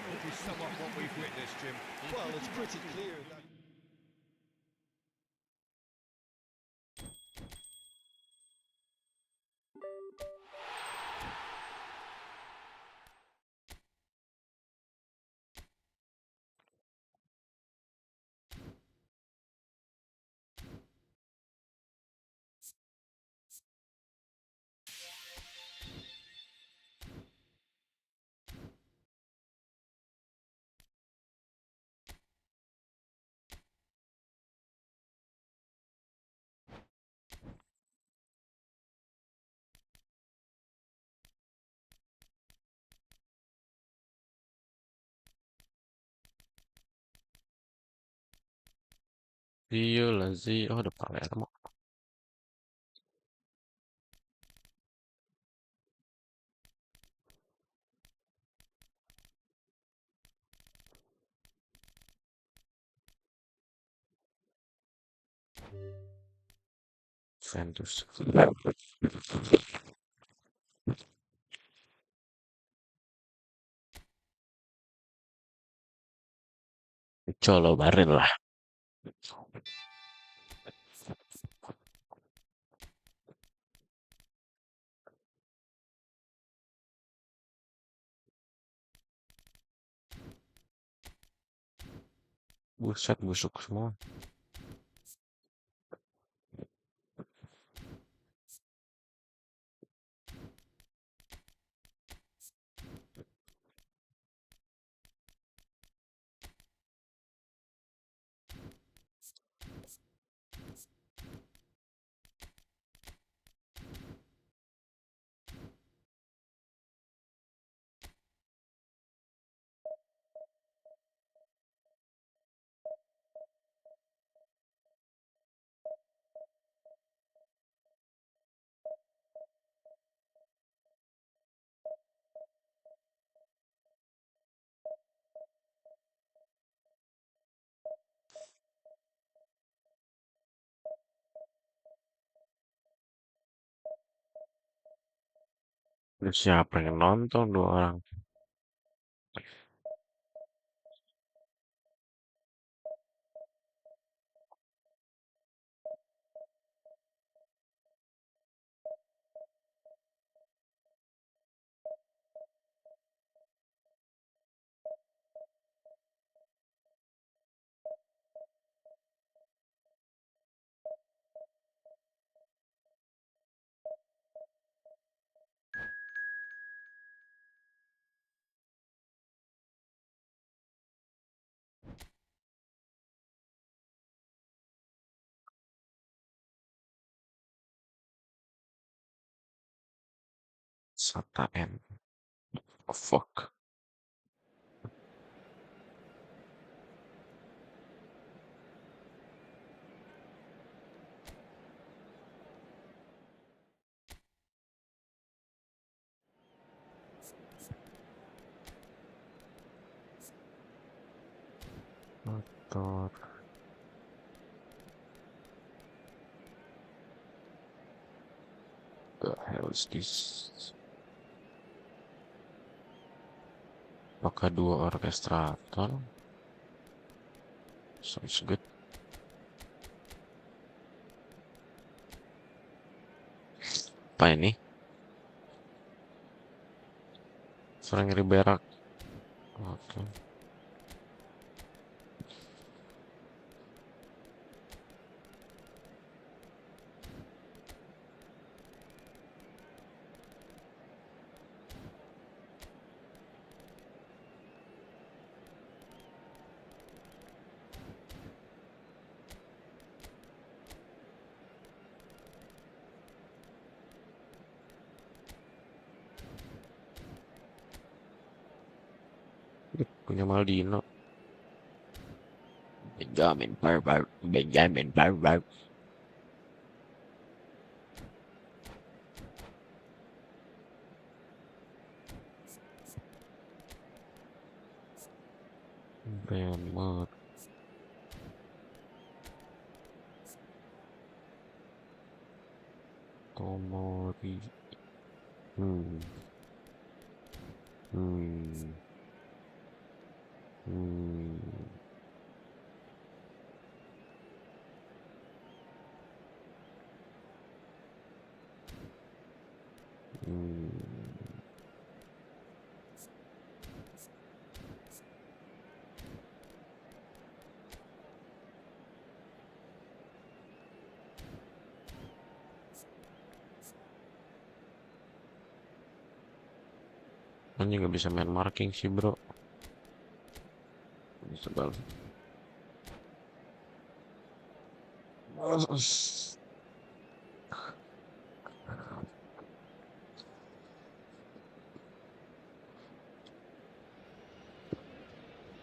Would you sum up what we've witnessed, Jim? Well, it's pretty clear that... Iya lah sih. Oh, ada Palermo. Juventus. Colo barin lah. Buset, busuk semua. Terus siapa yang nonton 2 orang? Sata N. Oh, fuck. Motor. The hell is this? Apakah 2 orkestrator? Sounds good. Apa ini? Frank Ribery. Oke. Punya Maldino. Benjamin Barber. Bener. Tomori. Hmm. Hmm. Hmm. Hmm. Ini nggak bisa main marking sih bro. Bisa balik.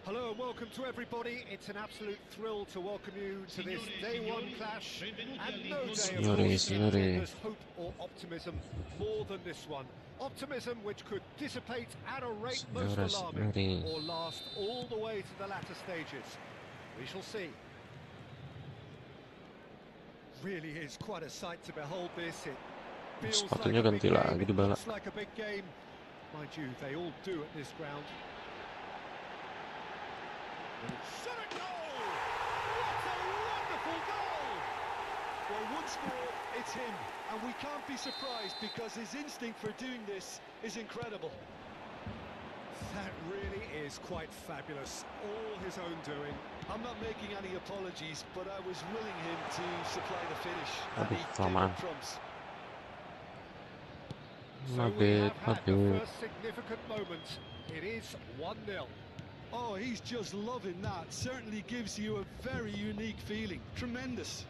Hello and welcome to everybody. It's an absolute thrill to welcome you to this day one clash. And no day, of course, engenders hope or optimism more than this one. Optimism which could dissipate at a rate most alarming or last all the way to the latter stages. We shall see. Really is quite a sight to behold this. It feels like a big game, it looks like a big game. Mind you, they all do at this ground. Shot a goal! What a wonderful goal! Well, once more, it's him, and we can't be surprised because his instinct for doing this is incredible. That really is quite fabulous, all his own doing. I'm not making any apologies, but I was willing him to supply the finish, and he Come gave on. it crumbs. So we have had the first significant moment. It is 1-0. Oh, he's just loving that. Certainly gives you a very unique feeling. Tremendous.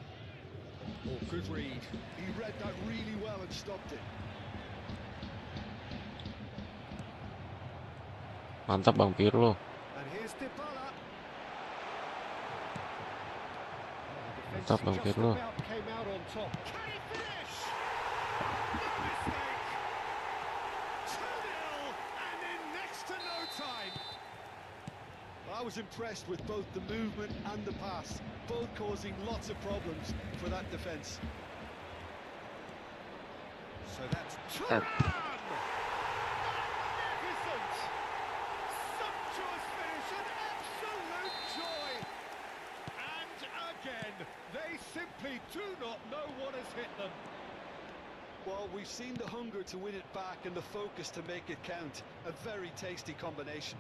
Oh, good read. He read that really well and stopped it. Mantap Bang Pirlo. And here's Dybala. Mantap Bang Pirlo. Came out on top. Can he finish? No mistake. 2-0 and in next to no time. I was impressed with both the movement and the pass, both causing lots of problems for that defence. So that's Turan! Magnificent! Sumptuous finish, an absolute joy! And again, they simply do not know what has hit them. Well, we've seen the hunger to win it back and the focus to make it count. A very tasty combination.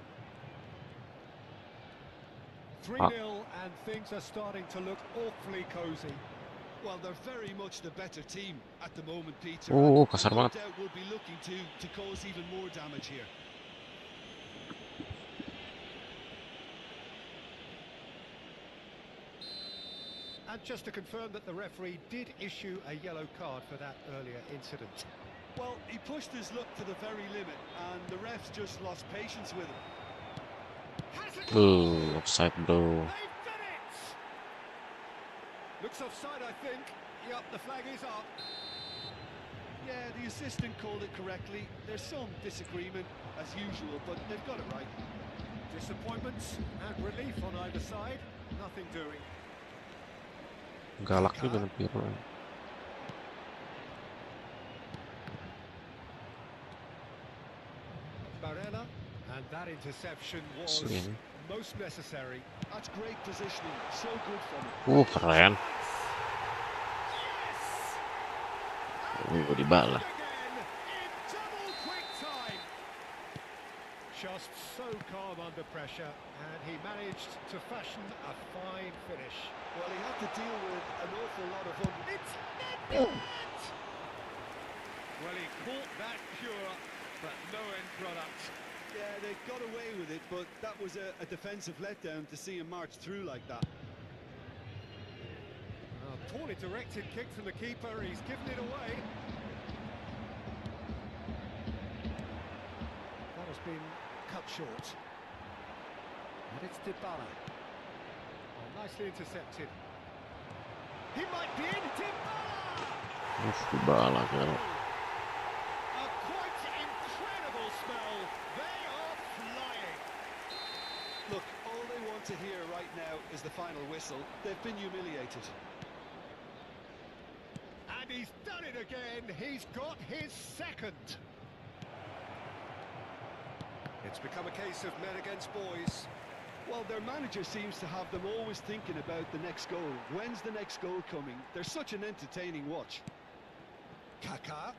3-0 and things are starting to look awfully cosy. Well, they're very much the better team at the moment, Peter. Kasar no banget. doubt we'll be looking to cause even more damage here. And just to confirm that the referee did issue a yellow card for that earlier incident. Well, he pushed his luck to the very limit, and the refs just lost patience with him. Offside bro. They've done it! Looks offside, I think. Yep, the flag is up. Yeah, the assistant called it correctly. There's some disagreement, as usual, but they've got it right. Disappointments and relief on either side. Nothing doing. Galak juga nih Pirlo. Barella, and that interception was most necessary. That's great positioning. So good from him. Keren. Dybala. Just so calm under pressure, and he managed to fashion a fine finish. Well, he had to deal with an awful lot of It's net! Well, he caught that pure, but no end product. Yeah, they got away with it, but that was a defensive letdown to see him march through like that. Poorly directed kick from the keeper, he's given it away. That has been cut short. And it's Dybala. Oh, nicely intercepted. He might be in, Dybala! Dybala kan. A quite incredible smell. They are flying. Look, all they want to hear right now is the final whistle. They've been humiliated. And he's done it again. He's got his second. It's become a case of men against boys. Well, their manager seems to have them always thinking about the next goal. When's the next goal coming? They're such an entertaining watch. Kaká.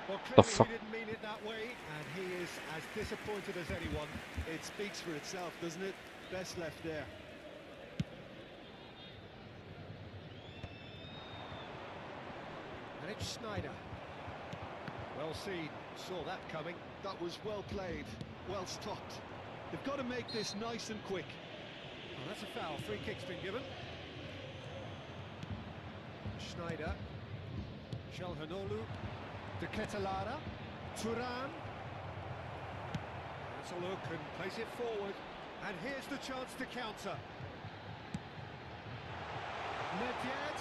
Well, clearly he didn't mean it that way, and he is as disappointed as anyone. It speaks for itself, doesn't it? Best left there. And it's Schneider. Well seen, saw that coming. That was well played, well stopped. They've got to make this nice and quick. Well, that's a foul. Free kick's been given. Schneider. Calhanoglu. De Ketelaere. Thuram. That's a look and plays it forward. And here's the chance to counter. Nedved.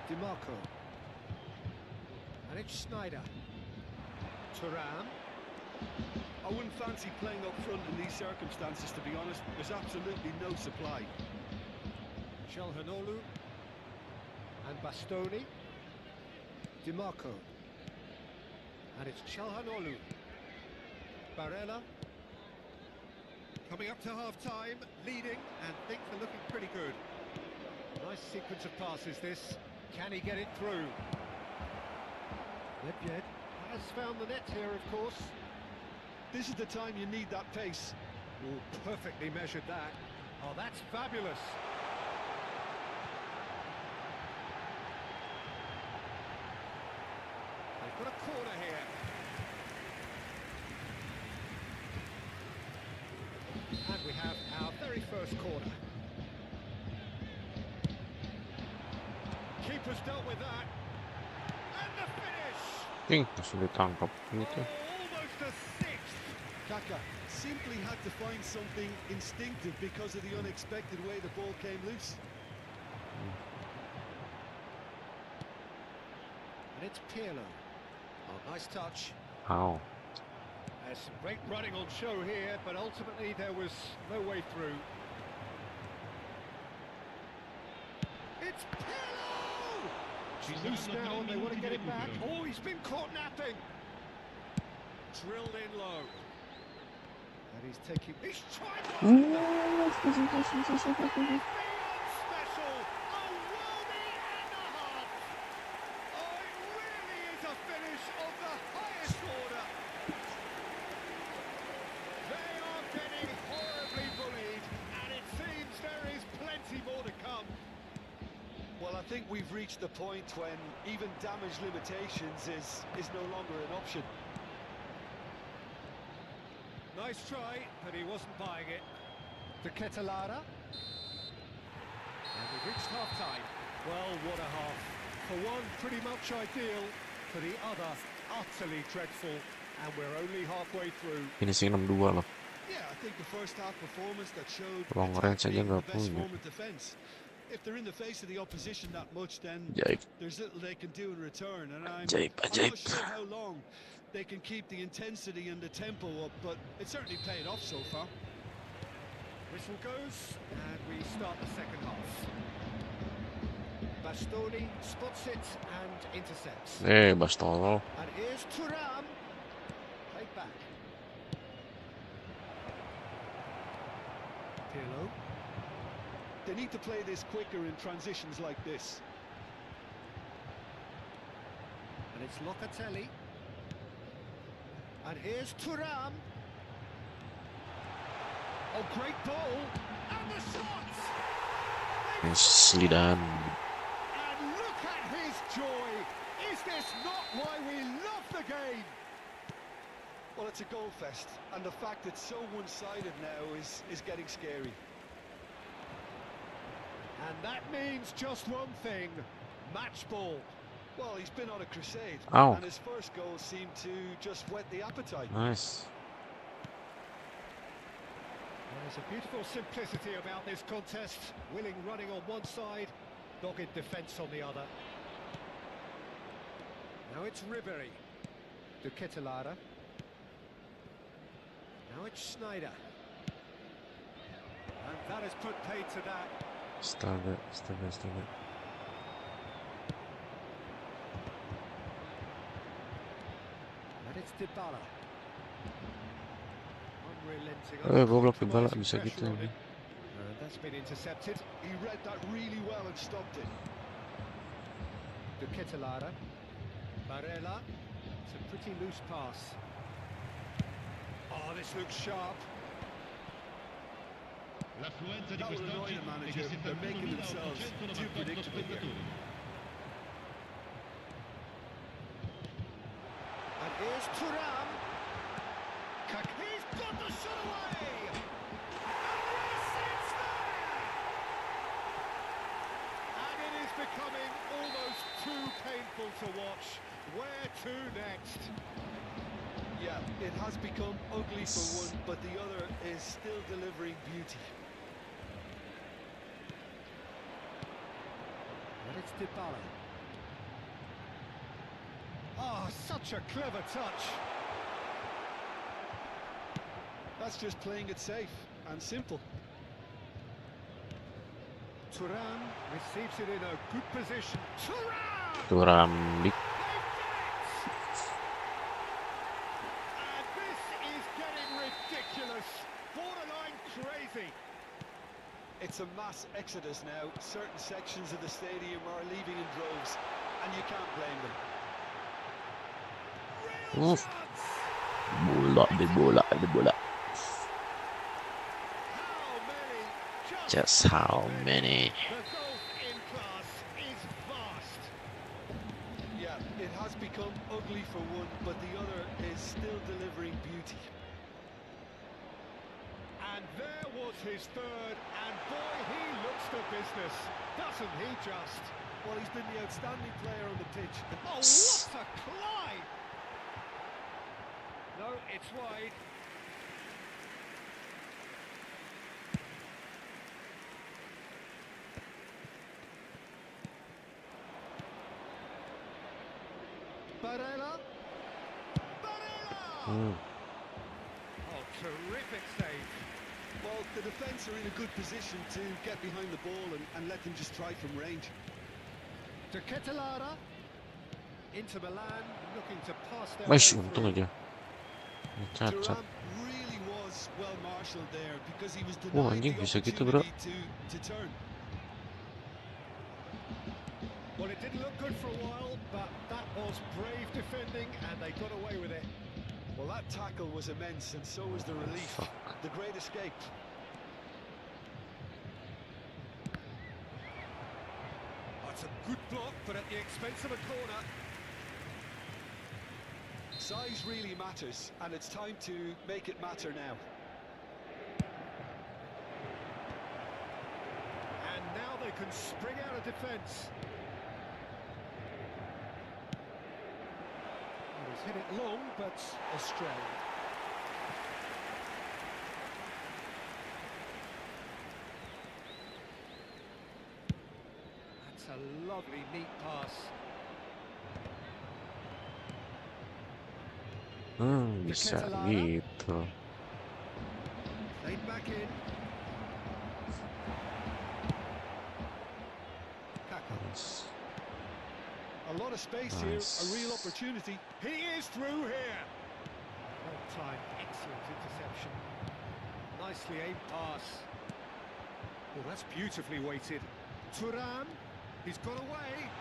DiMarco. And it's Schneider. Thuram. I wouldn't fancy playing up front in these circumstances, to be honest. There's absolutely no supply. Calhanoglu. And Bastoni. DiMarco. And it's Calhanoglu. Barella. Coming up to half-time, leading, and things are looking pretty good. Nice sequence of passes, this. Can he get it through? Nedved has found the net here, of course. This is the time you need that pace. Oh, perfectly measured that. Oh, that's fabulous. They've got a corner here. And we have our very first corner. Keeper's dealt with that. And the finish! Sudah tangkap gitu. Almost a sixth. Kaká simply had to find something instinctive because of the unexpected way the ball came loose. And it's Pirlo. Oh, nice touch. Wow. There's some great running on show here, but ultimately there was no way through. It's Pirlo! She's loose now and they want to get it back. Oh, he's been caught napping. Drilled in low. And he's taking... He's trying one! Beyond special! A worldie and a half! Oh, it really is a finish of the highest order! They are getting horribly bullied, and it seems there is plenty more to come. Well, I think we've reached the point when even damage limitations is no longer an option. Nice try, but he wasn't buying it. De Ketelaere. And we've reached half-time. Well, what a half. For one, pretty much ideal. For the other, utterly dreadful. And we're only halfway through. Finishing 6-2 loh. Yeah, I think the first half performance that showed Long range aja attacking nggak the best punya. form of defense. If they're in the face of the opposition that much, then Ajaib. there's little they can do in return. And I'm Ajaib. not sure how long they can keep the intensity and the tempo up, but it's certainly paid off so far. Whistle goes, and we start the second half. Bastoni spots it and intercepts. Bastolo. And here's Thuram. Played back. Pirlo. They need to play this quicker in transitions like this. And it's Locatelli. And here's Thuram. Oh, great ball. And the shots! Slidan. And look at his joy. Is this not why we love the game? Well, it's a goal fest, and the fact it's so one-sided now is getting scary. And that means just one thing. Match ball. Well, he's been on a crusade, Ow. and his first goal seemed to just whet the appetite. Nice. There's a beautiful simplicity about this contest. Willing running on one side, dogged defence on the other. Now it's Ribery. De Ketelaere. Now it's Schneider. And that has put paid to that. Astaga. And it's Dybala. Unrelenting. Goblok Dybala bisa gitu ini. And that's been intercepted. He read that really well and stopped it. De Ketelaere. Barella. It's a pretty loose pass. Oh, this looks sharp. L'affluenza di That will annoy quest'oggi the è manager. che si They're making fermano themselves 1898 too predictable here. spettatori. And here's Thuram. He's got the shot away. And yes, it's there. And it is becoming almost too painful to watch. Where to next? Yeah, it has become ugly for one, but the other is still delivering beauty. And it's Dybala. Oh, such a clever touch. That's just playing it safe and simple. Thuram receives it in a good position. Thuram! Thuram big. And this is getting ridiculous. Borderline crazy. It's a mass exodus now. Certain sections of the stadium are leaving in droves, and you can't blame them. Real Oof. chance. Bola. How many? Just how many? The gulf in class is vast. Yeah, it has become ugly for one, but the other is still delivering beauty. And there was his third, and boy, he looks the business, doesn't he just? Well, he's been the outstanding player on the pitch. Oh, what a climb! No, it's wide. Barella. Hmm. Oh, terrific save. Well, the defence are in a good position to get behind the ball and let them just try from range. De Ketelaere. Into Malam, looking to pass their Wesh, way untung through. aja. Cacat. Thuram really was well marshalled there because he was Wah, denied anjing the bisa gitu, bro. opportunity to turn. Well, it didn't look good for a while, but that was brave defending, and they got away with it. Well, that tackle was immense, and so was the relief. Fuck. The great escape. Oh, it's a good block, but at the expense of a corner. Size really matters, and it's time to make it matter now. And now they can spring out of defence. He's hit it long, but astray. That's a lovely, neat pass. Bisa gitu. Played back in. Kaka. Nice. A lot of space here, a real opportunity. He is through here. Well timed, excellent interception. Nicely aimed pass. Oh, that's beautifully weighted. Thuram, he's got away.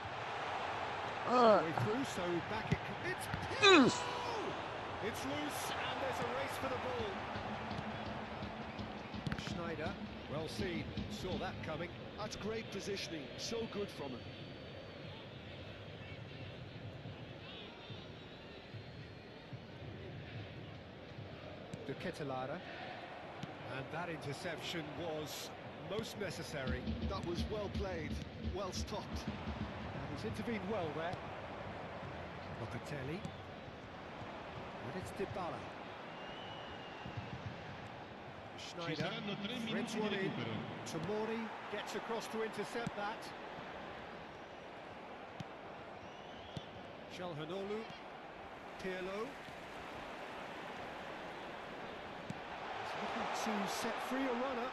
Way through, so back it comes. It's loose, and there's a race for the ball. Schneider, well seen, saw that coming. That's great positioning, so good from him. De Ketelaere. And that interception was most necessary. That was well played, well stopped. And he's intervened well there. Locatelli. And it's Dybala. Ci Schneider. saranno 3 Threads minuti di one in. recupero. Tomori gets across to intercept that. Calhanoglu, Pirlo. He's looking to set free a runner.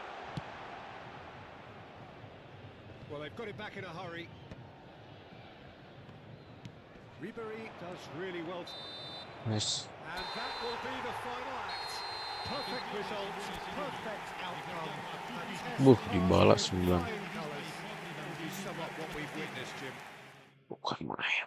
Well, they've got it back in a hurry. Ribery does really well. Nice. And that will be the final act. Perfect result, perfect outcome. Dibalas 9. Flying colours. If you sum up what we've witnessed, Jim. Bukan main.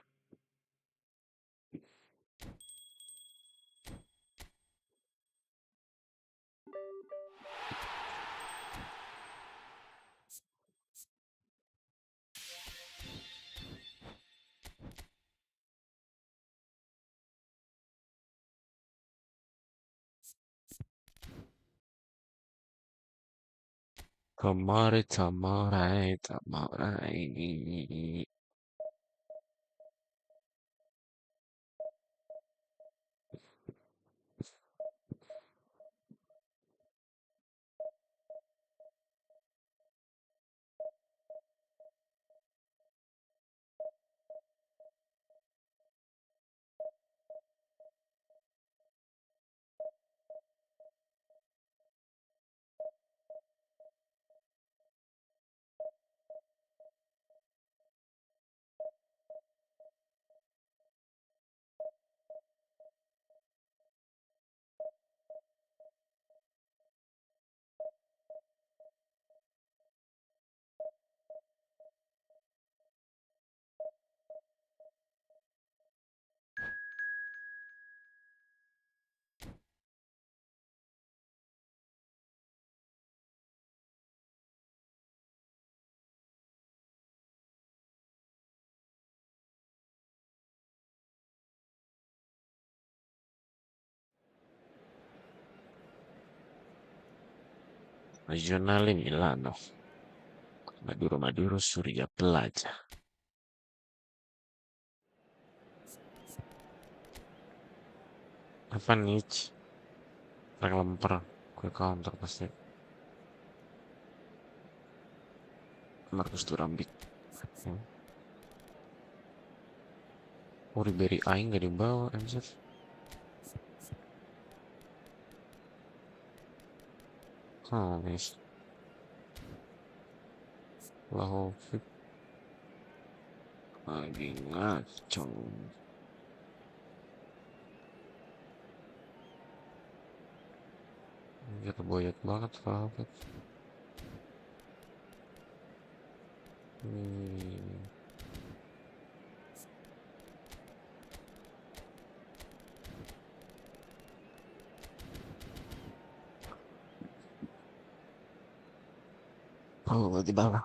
Kemarin tamarai. Regionale Milano. Maduro Surya Pelaja. Apa nih? Trek lemper. Gue counter pasti. Marcus Durambik. Oh, Ribery aing gak dibawa, anjir. Oh, guys. Lahovik. Lagi ngaco. Anjir, boyot banget Lahovik. Paulo di bawah.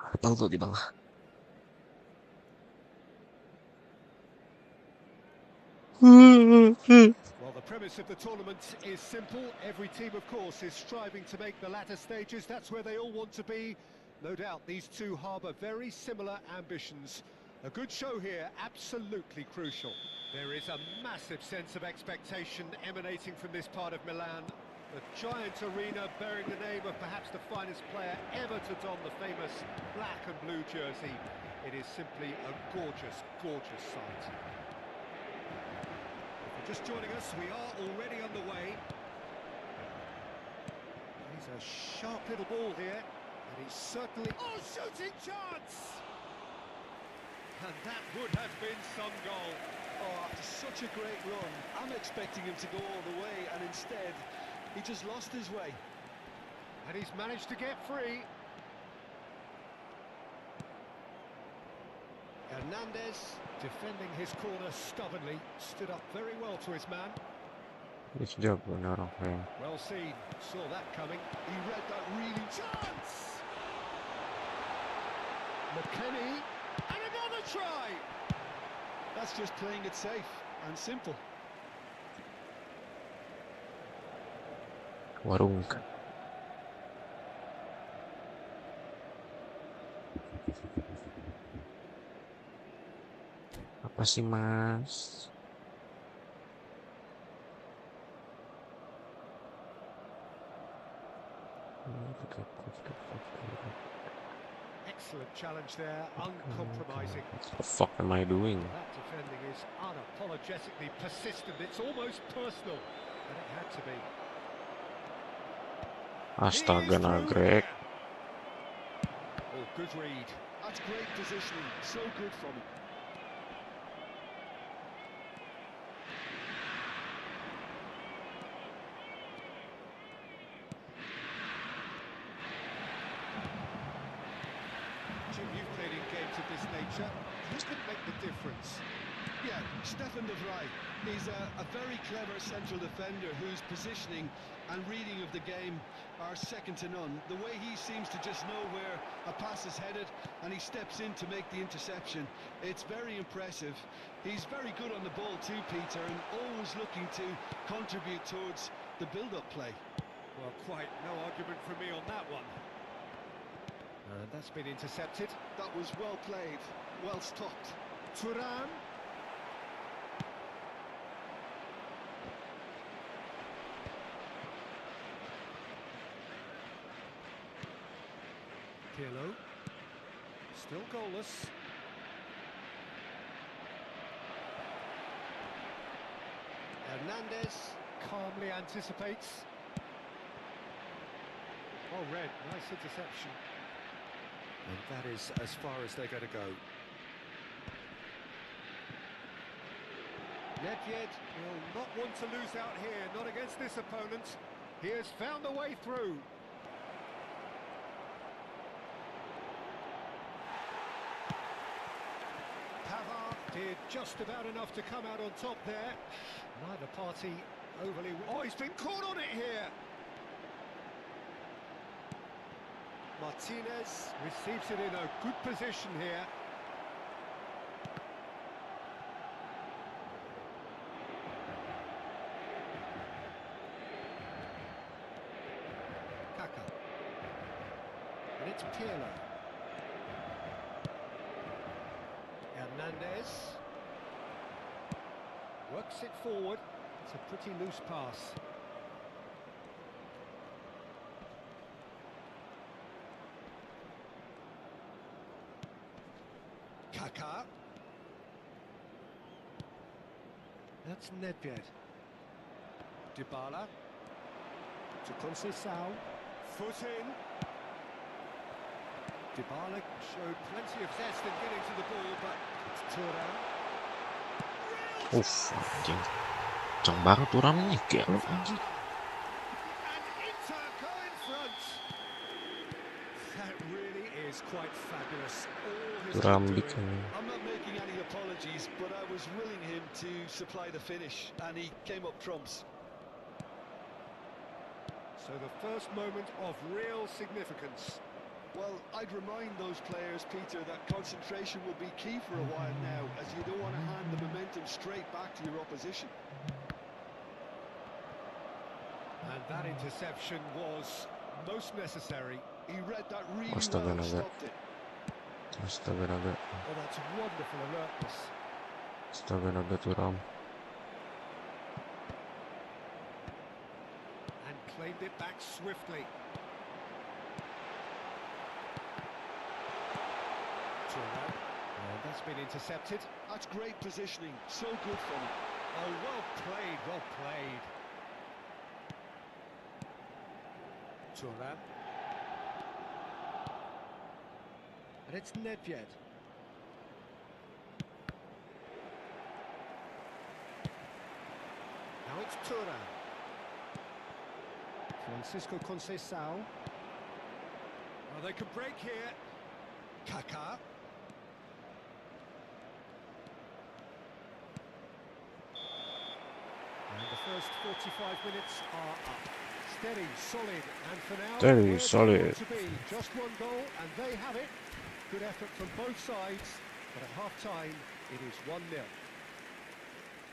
Well, the premise of the tournament is simple. Every team, of course, is striving to make the latter stages. That's where they all want to be. No doubt these two harbour very similar ambitions. A good show here, absolutely crucial. There is a massive sense of expectation emanating from this part of Milan. The giant arena bearing the name of perhaps the finest player ever to don the famous black and blue jersey. It is simply a gorgeous, gorgeous sight. If you're just joining us, we are already underway. He's a sharp little ball here, and he's certainly... Oh, shooting chance! And that would have been some goal. Oh, such a great run. I'm expecting him to go all the way, and instead, he just lost his way. And he's managed to get free. Hernandez, defending his corner stubbornly, stood up very well to his man. It's job, orang keren. Well seen, saw that coming. He read that really... Chance! McKennie, and another try! That's just playing it safe and simple. Warung. Apa sih, Mas? Excellent challenge there, uncompromising. What the fuck am I doing? That defending is unapologetic. unapologetically persistent. It's almost personal, and it had to be. Astaga, He's through nagrek. here. Oh, good read. That's great positioning. So good from him. Jim, you've played in games of this nature. Who can make the difference? Yeah, Stefan de Vrij. He's a very clever central defender whose positioning and reading of the game are second to none. The way he seems to just know where a pass is headed and he steps in to make the interception. It's very impressive. He's very good on the ball too, Peter, and always looking to contribute towards the build-up play. Well, quite no argument from me on that one. And that's been intercepted. That was well played, well stopped. Turan. Pirlo. Still goalless. Hernandez calmly anticipates. Oh, Red, nice interception. And that is as far as they're going to go. Nedved will not want to lose out here, not against this opponent. He has found a way through. Pavard did just about enough to come out on top there. Neither party overly... Oh, he's been caught on it here. Martinez receives it in a good position here. Kaka. And it's Pirlo. Hernandez. Works it forward. It's a pretty loose pass. Kaka. That's Nedved. Dybala. To Conceição. Foot in. Dybala showed plenty of zest in getting to the ball, but it's Turan. Uff, anjing. Kencang banget turamnya kayak lu anjing. And Inter go in front. That really is quite fabulous. All his Turam doing. bikin. I'm not making any apologies, but I was willing him to supply the finish, and he came up trumps. So the first moment of real significance. Well, I'd remind those players, Peter, that concentration will be key for a while now, as you don't want to hand the momentum straight back to your opposition. And that interception was most necessary. He read that really Astaga, well and naga. stopped it. Astaga naga. Oh, that's wonderful alertness. Astaga naga turam. And claimed it back swiftly. Turan. And that's been intercepted. That's great positioning, so good from him. Oh, well played, well played. Turan. And it's Nedved. Now it's Turan. Francisco Conceição. Oh, they could break here. Kaka. And the first 45 minutes are up. Steady, solid, and for now, Steady, where they solid. want to be. Just one goal, and they have it. Good effort from both sides, but at half-time, it is 1-0.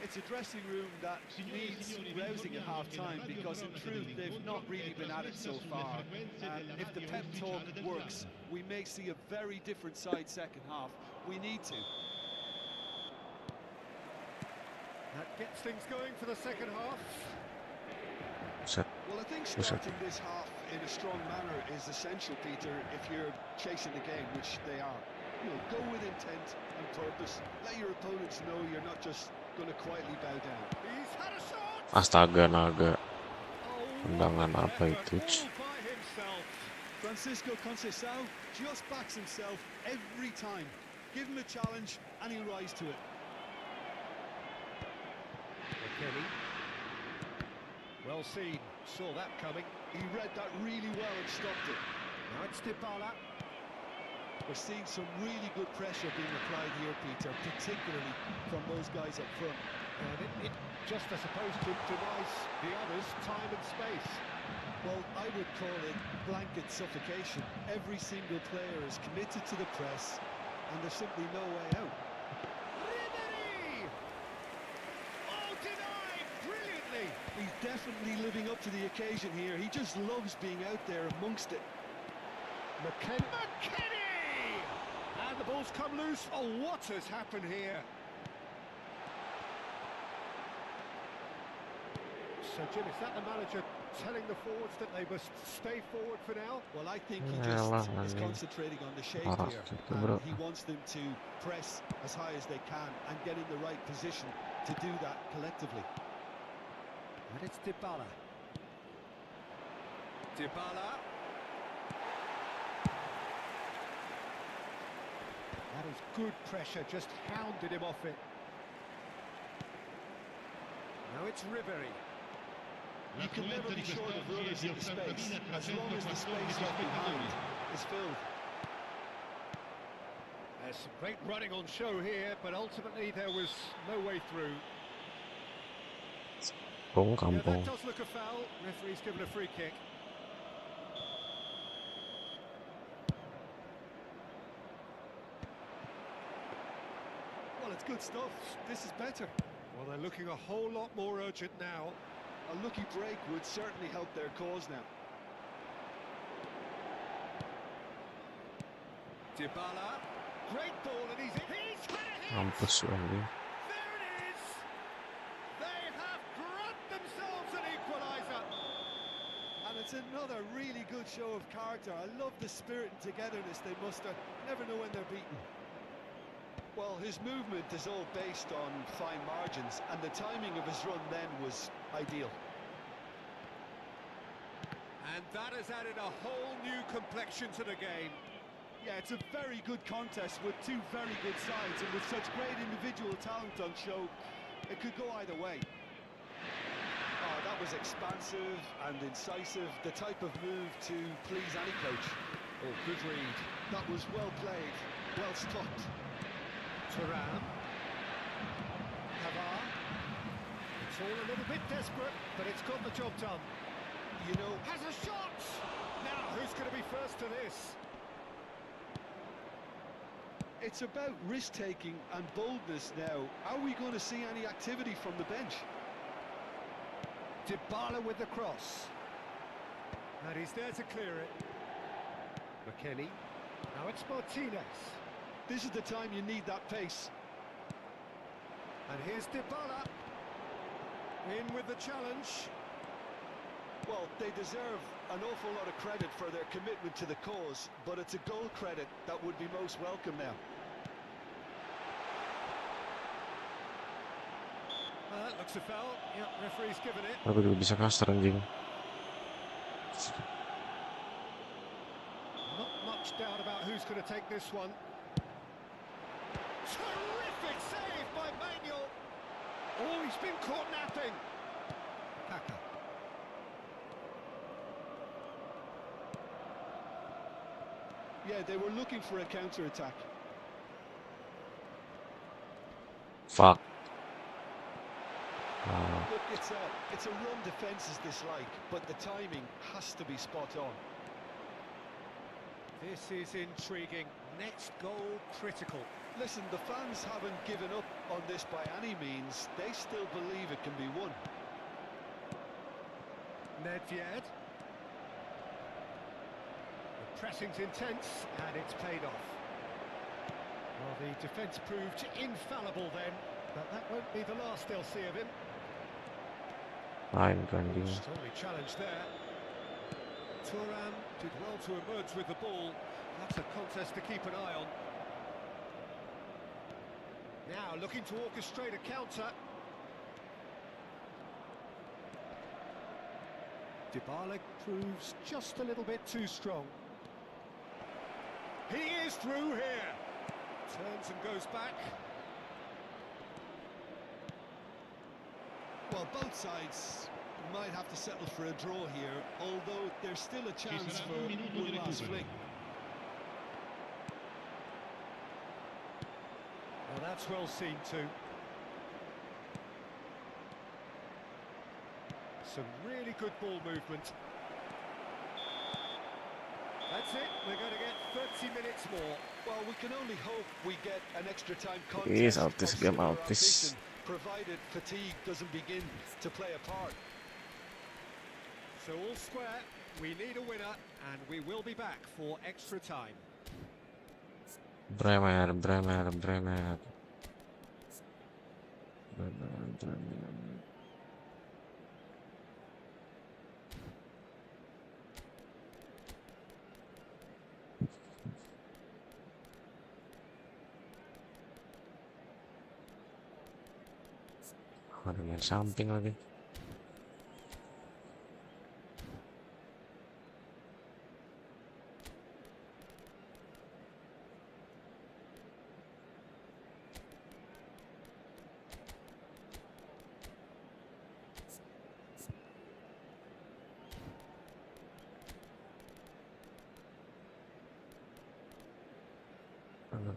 It's a dressing room that needs rousing at half-time, because in truth, they've not really been at it so far. And if the pep talk works, we may see a very different side second half. We need to. That gets things going for the second half. Set. Well, I think What's starting this half in a strong manner is essential, Peter, if you're chasing the game, which they are. You know, go with intent and purpose. Let your opponents know you're not just going to quietly bow down. He's had a shot. Astaga, naga. Oh, Tendangan what an apa effort, itu? all by himself. Francisco Conceição just backs himself every time. Give him a challenge and he'll rise to it. Kenny. Well seen, saw that coming. He read that really well and stopped it. Now it's Dybala. We're seeing some really good pressure being applied here, Peter, particularly from those guys up front. And it just, I suppose, denies the others time and space. Well, I would call it blanket suffocation. Every single player is committed to the press, and there's simply no way out. Ribery! Oh, denied brilliantly. He's definitely living up to the occasion here. He just loves being out there amongst it. McKennie! And the ball's come loose. Oh, what has happened here? So, Jim, is that the manager telling the forwards that they must stay forward for now? Well, I think he Yalah, just is anjing. concentrating on the shape Parah here, gitu, bro. and he wants them to press as high as they can and get in the right position to do that collectively. And it's Dybala. Dybala. That is good pressure, just hounded him off it. Now it's Ribery. You can never be short of runners in the space, as long as the space left behind is filled. There's some great running on show here, but ultimately there was no way through. Yeah, Kampung. that does look a foul. Referee's given a free kick. Well, it's good stuff. This is better. Well, they're looking a whole lot more urgent now. A lucky break would certainly help their cause now. Dybala. Great ball, and he's had a hit. Mampus anjing. There it is. They have grabbed themselves an equaliser. And it's another really good show of character. I love the spirit and togetherness they muster. Never know when they're beaten. Well, his movement is all based on fine margins, and the timing of his run then was ideal. And that has added a whole new complexion to the game. Yeah, it's a very good contest with two very good sides, and with such great individual talent on show, it could go either way. Oh, that was expansive and incisive, the type of move to please any coach. Oh, good read. That was well played, well stopped. Terima. Pavard. It's all a little bit desperate, but it's got the job done. You know, Has a shot! Now, who's going to be first to this? it's about risk-taking and boldness now. Are we going to see any activity from the bench? Dybala with the cross. And he's there to clear it. McKennie. Now it's Martinez. This is the time you need that pace. And here's Dybala. In with the challenge. Well, they deserve an awful lot of credit for their commitment to the cause, but it's a goal credit that would be most welcome now. That looks a foul. Yep, referee's given it. Aku juga bisa kasar anjing. Not much doubt about who's going to take this one. Terrific save by Manuel. Oh, he's been caught napping. Kaka. Yeah, they were looking for a counter-attack. Fuck. Look, it's a run defences dislike, but the timing has to be spot on. This is intriguing. Next goal critical. Listen, the fans haven't given up on this by any means. They still believe it can be won. Nedved. The pressing's intense, and it's paid off. Well, the defence proved infallible then, but that won't be the last they'll see of him. Lain tuh anjing. Strongly challenged there. Thuram did well to emerge with the ball. That's a contest to keep an eye on. Now looking to orchestrate a counter. Dybala proves just a little bit too strong. He is through here. Turns and goes back. Well, both sides might have to settle for a draw here, although there's still a chance for one last fling. Well, that's well seen too. Some really good ball movement. That's it, we're going to get 30 minutes more. Well, we can only hope we get an extra time Yes, contest out this of game, similar out this. ambition, provided fatigue doesn't begin to play a part. So all square, we need a winner, and we will be back for extra time. Bremer. Ada main samping lagi.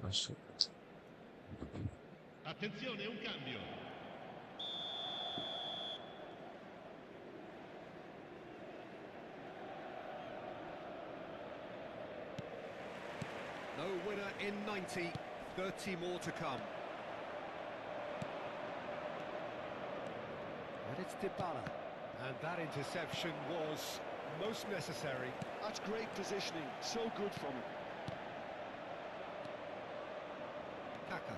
Masuk. Attenzione, un cambio. No winner in 90, 30 more to come. And it's Dybala. And that interception was most necessary. That's great positioning, so good from him. Kaka.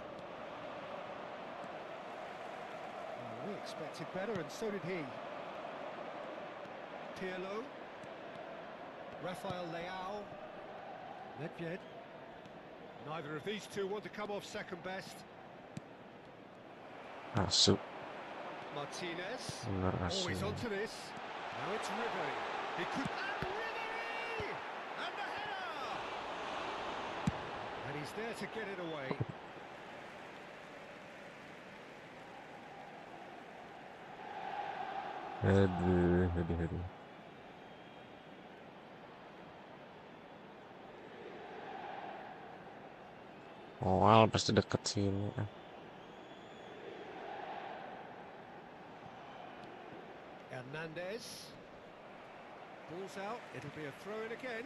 Well, we expected better, and so did he. Pirlo. Rafael Leao. Nedved. Neither of these two want to come off second best. Masuk. Martinez. Masuk. Always onto this. Now it's Ribery. He could... And Ribery! And the header! And he's there to get it away. Aduh. Oh, pasti deket sini. Hernandez. Ball's out. It'll be a throw-in again.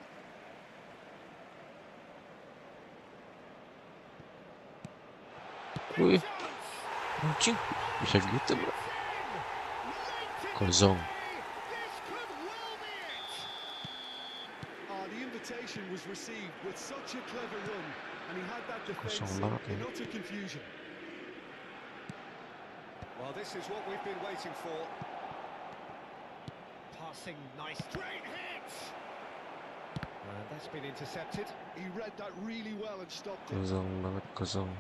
Wih, anjing, bisa gitu bro. Kosong. The invitation was received with such a clever run, and he had that defense Kosong in banget. utter confusion. Well, this is what we've been waiting for. Passing nice. Straight hit! And that's been intercepted. He read that really well and stopped it. Kosong banget, kosong.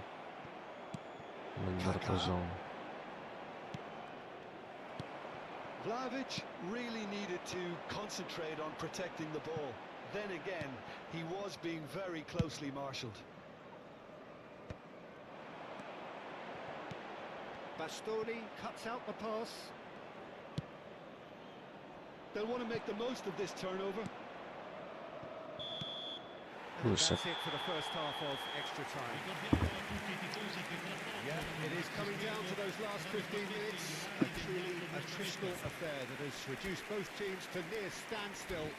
Bener kosong. Vlahovic really needed to concentrate on protecting the ball. Then again, he was being very closely marshalled. Bastoni cuts out the pass. They'll want to make the most of this turnover. And Buset. that's it for the first half of extra time. Yeah, it is coming down to those last 15 minutes. A truly attritional affair that has reduced both teams to near standstill.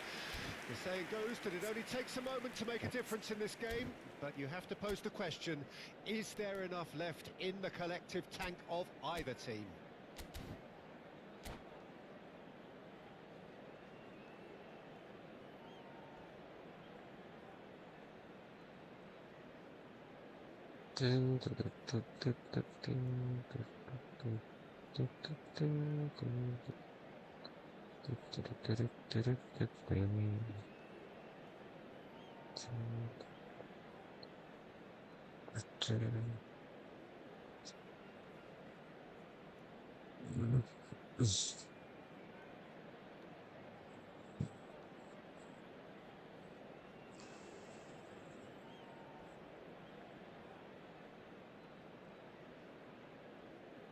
The saying goes that it only takes a moment to make a difference in this game, but you have to pose the question, is there enough left in the collective tank of either team?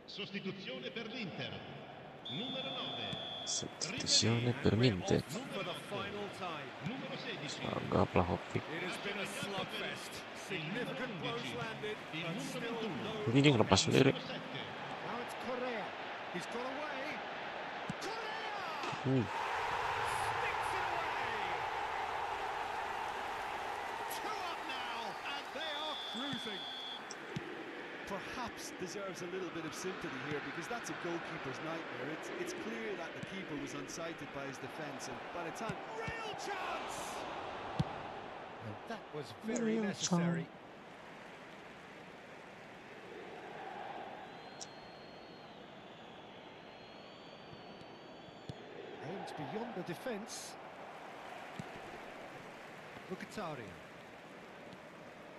Sostituzione per l'Inter. Numero 9. Sostituzione Ribéry. per Inter. Off for the final time. Numero 16. Agaplah Hopik. It has been a slugfest. Significant blows landed, Il but numero still 21. no Ini ngelepas goal. sendiri. Numero 7. Now it's Correa. He's got away. Correa! Uh, Sticks it away! 2 up now, and they are cruising. Perhaps deserves a little bit of sympathy here, because that's a goalkeeper's nightmare. It's clear that the keeper was unsighted by his defence, and by the time... Real chance! And that was very necessary. Aimed beyond the defence. Mkhitaryan.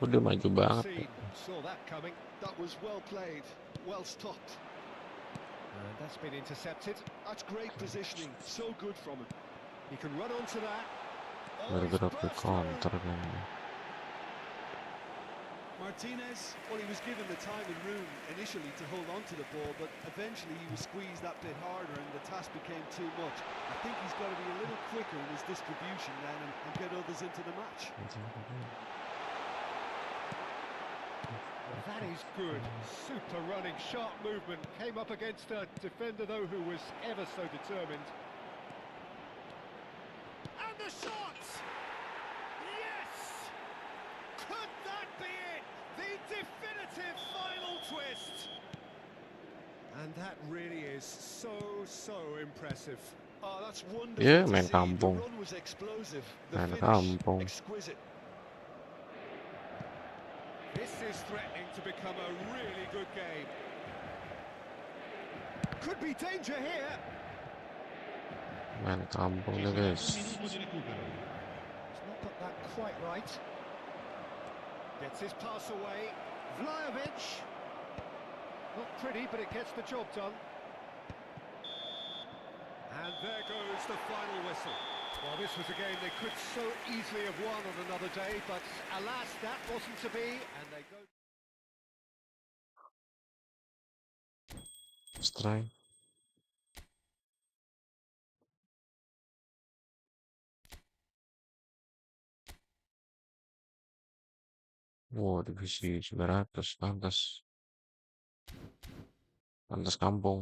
udah maju banget. Seen, saw that coming. That was well played, well stopped. And that's been intercepted. That's great positioning, so good from him. He can run onto that. Gara-gara ke counter kan. Martinez, well, he was given the time and room initially to hold on to the ball, but eventually he was squeezed that bit harder and the task became too much. I think he's got to be a little quicker in his distribution then and get others into the match. Well, that is good. Super running, sharp movement. Came up against a defender, though, who was ever so determined. And the shot! Yes! Could that be it? The definitive final twist! And that really is so impressive. Oh, that's wonderful Yeah, to main see. kampung. The run was explosive. The Main finish, kampung. exquisite. This is threatening to become a really good game. Could be danger here. Main kampung deh guys. Minuto di recupero. He's not got that quite right. Gets his pass away. Vlahovic. Not pretty, but it gets the job done. And there goes the final whistle. Well, this was a game they could so easily have won on another day, but alas, that wasn't to be, and they go... Strike. Wow, divisi 900 pantas. Pantas kampung.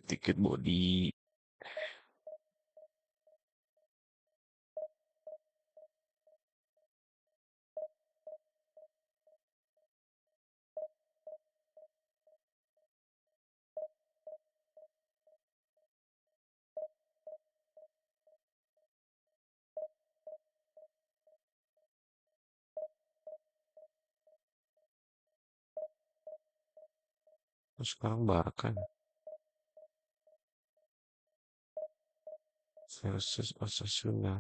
Dikit body. Terus sekarang Barca ya. Versus Osasuna.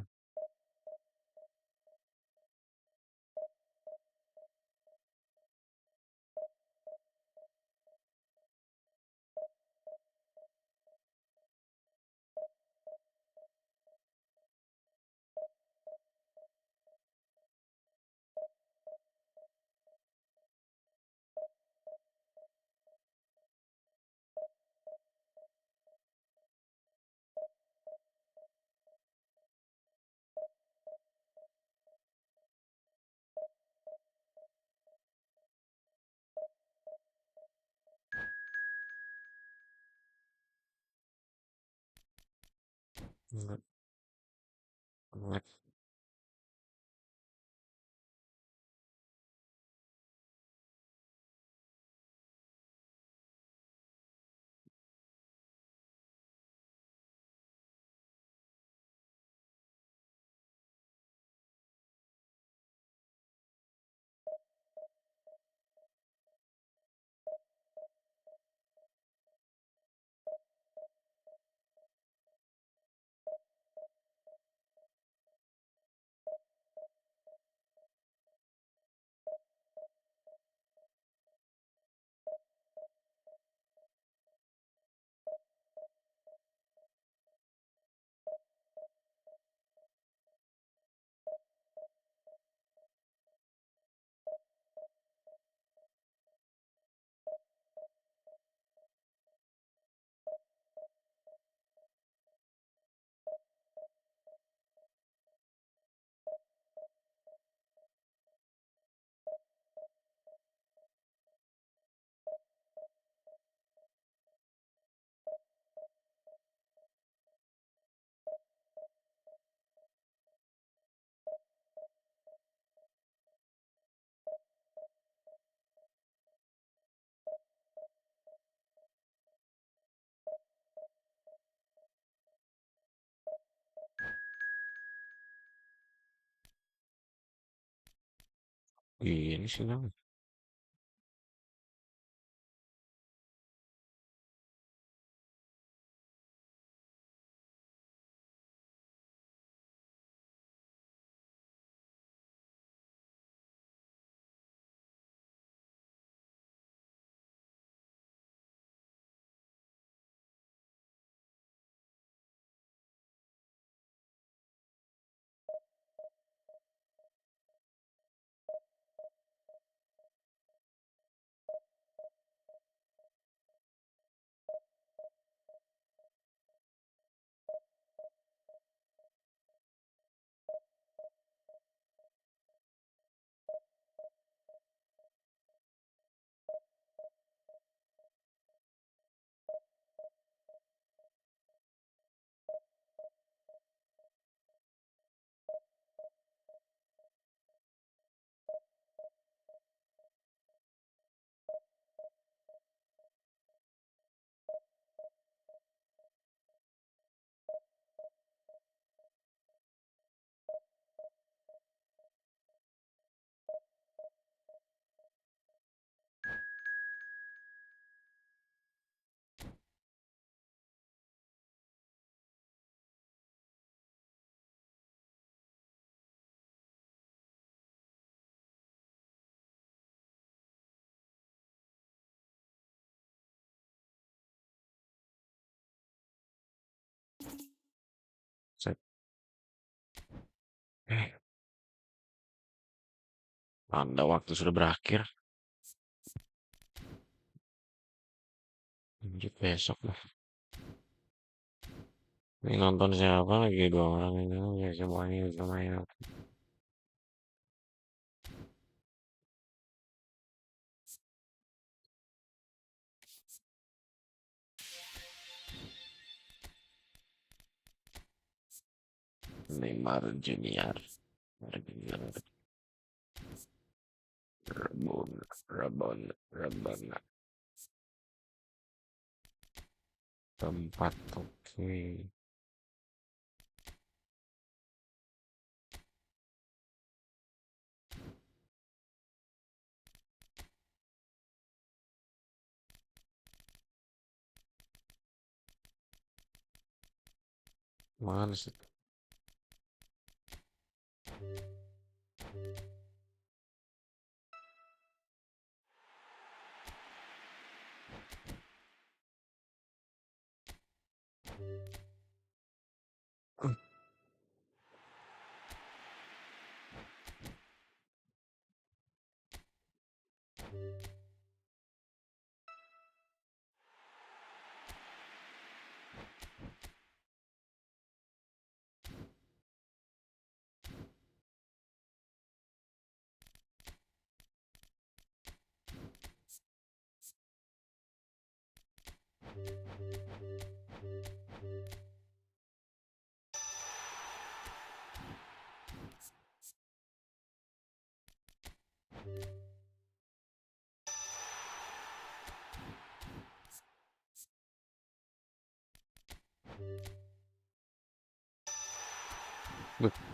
Nge- nge- Ini sih Bang. Set. Tanda waktu sudah berakhir. Lanjut besok lah. Ini nonton siapa lagi 2 orang ini ya semuanya udah main. Neymar Junior. Rebon. Tempat oke. Mana sih?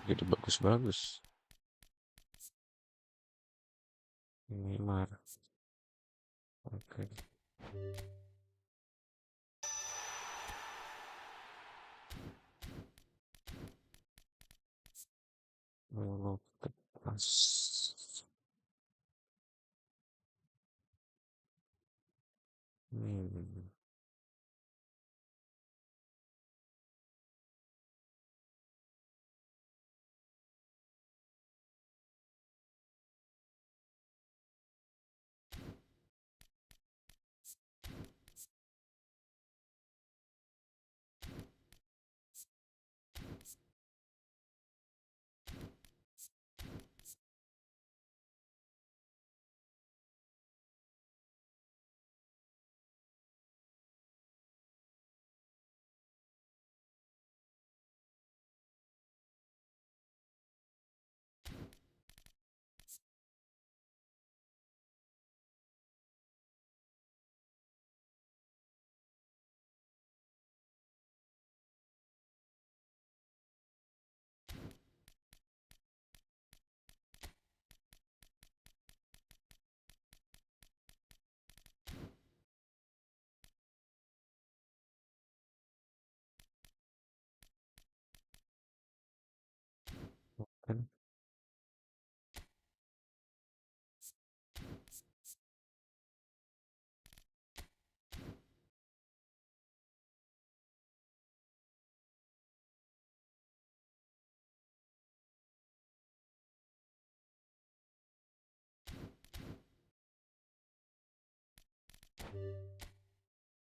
Gitu bagus-bagus. Neymar. Oke. Lalu pas. Hmm.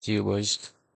See you, boys.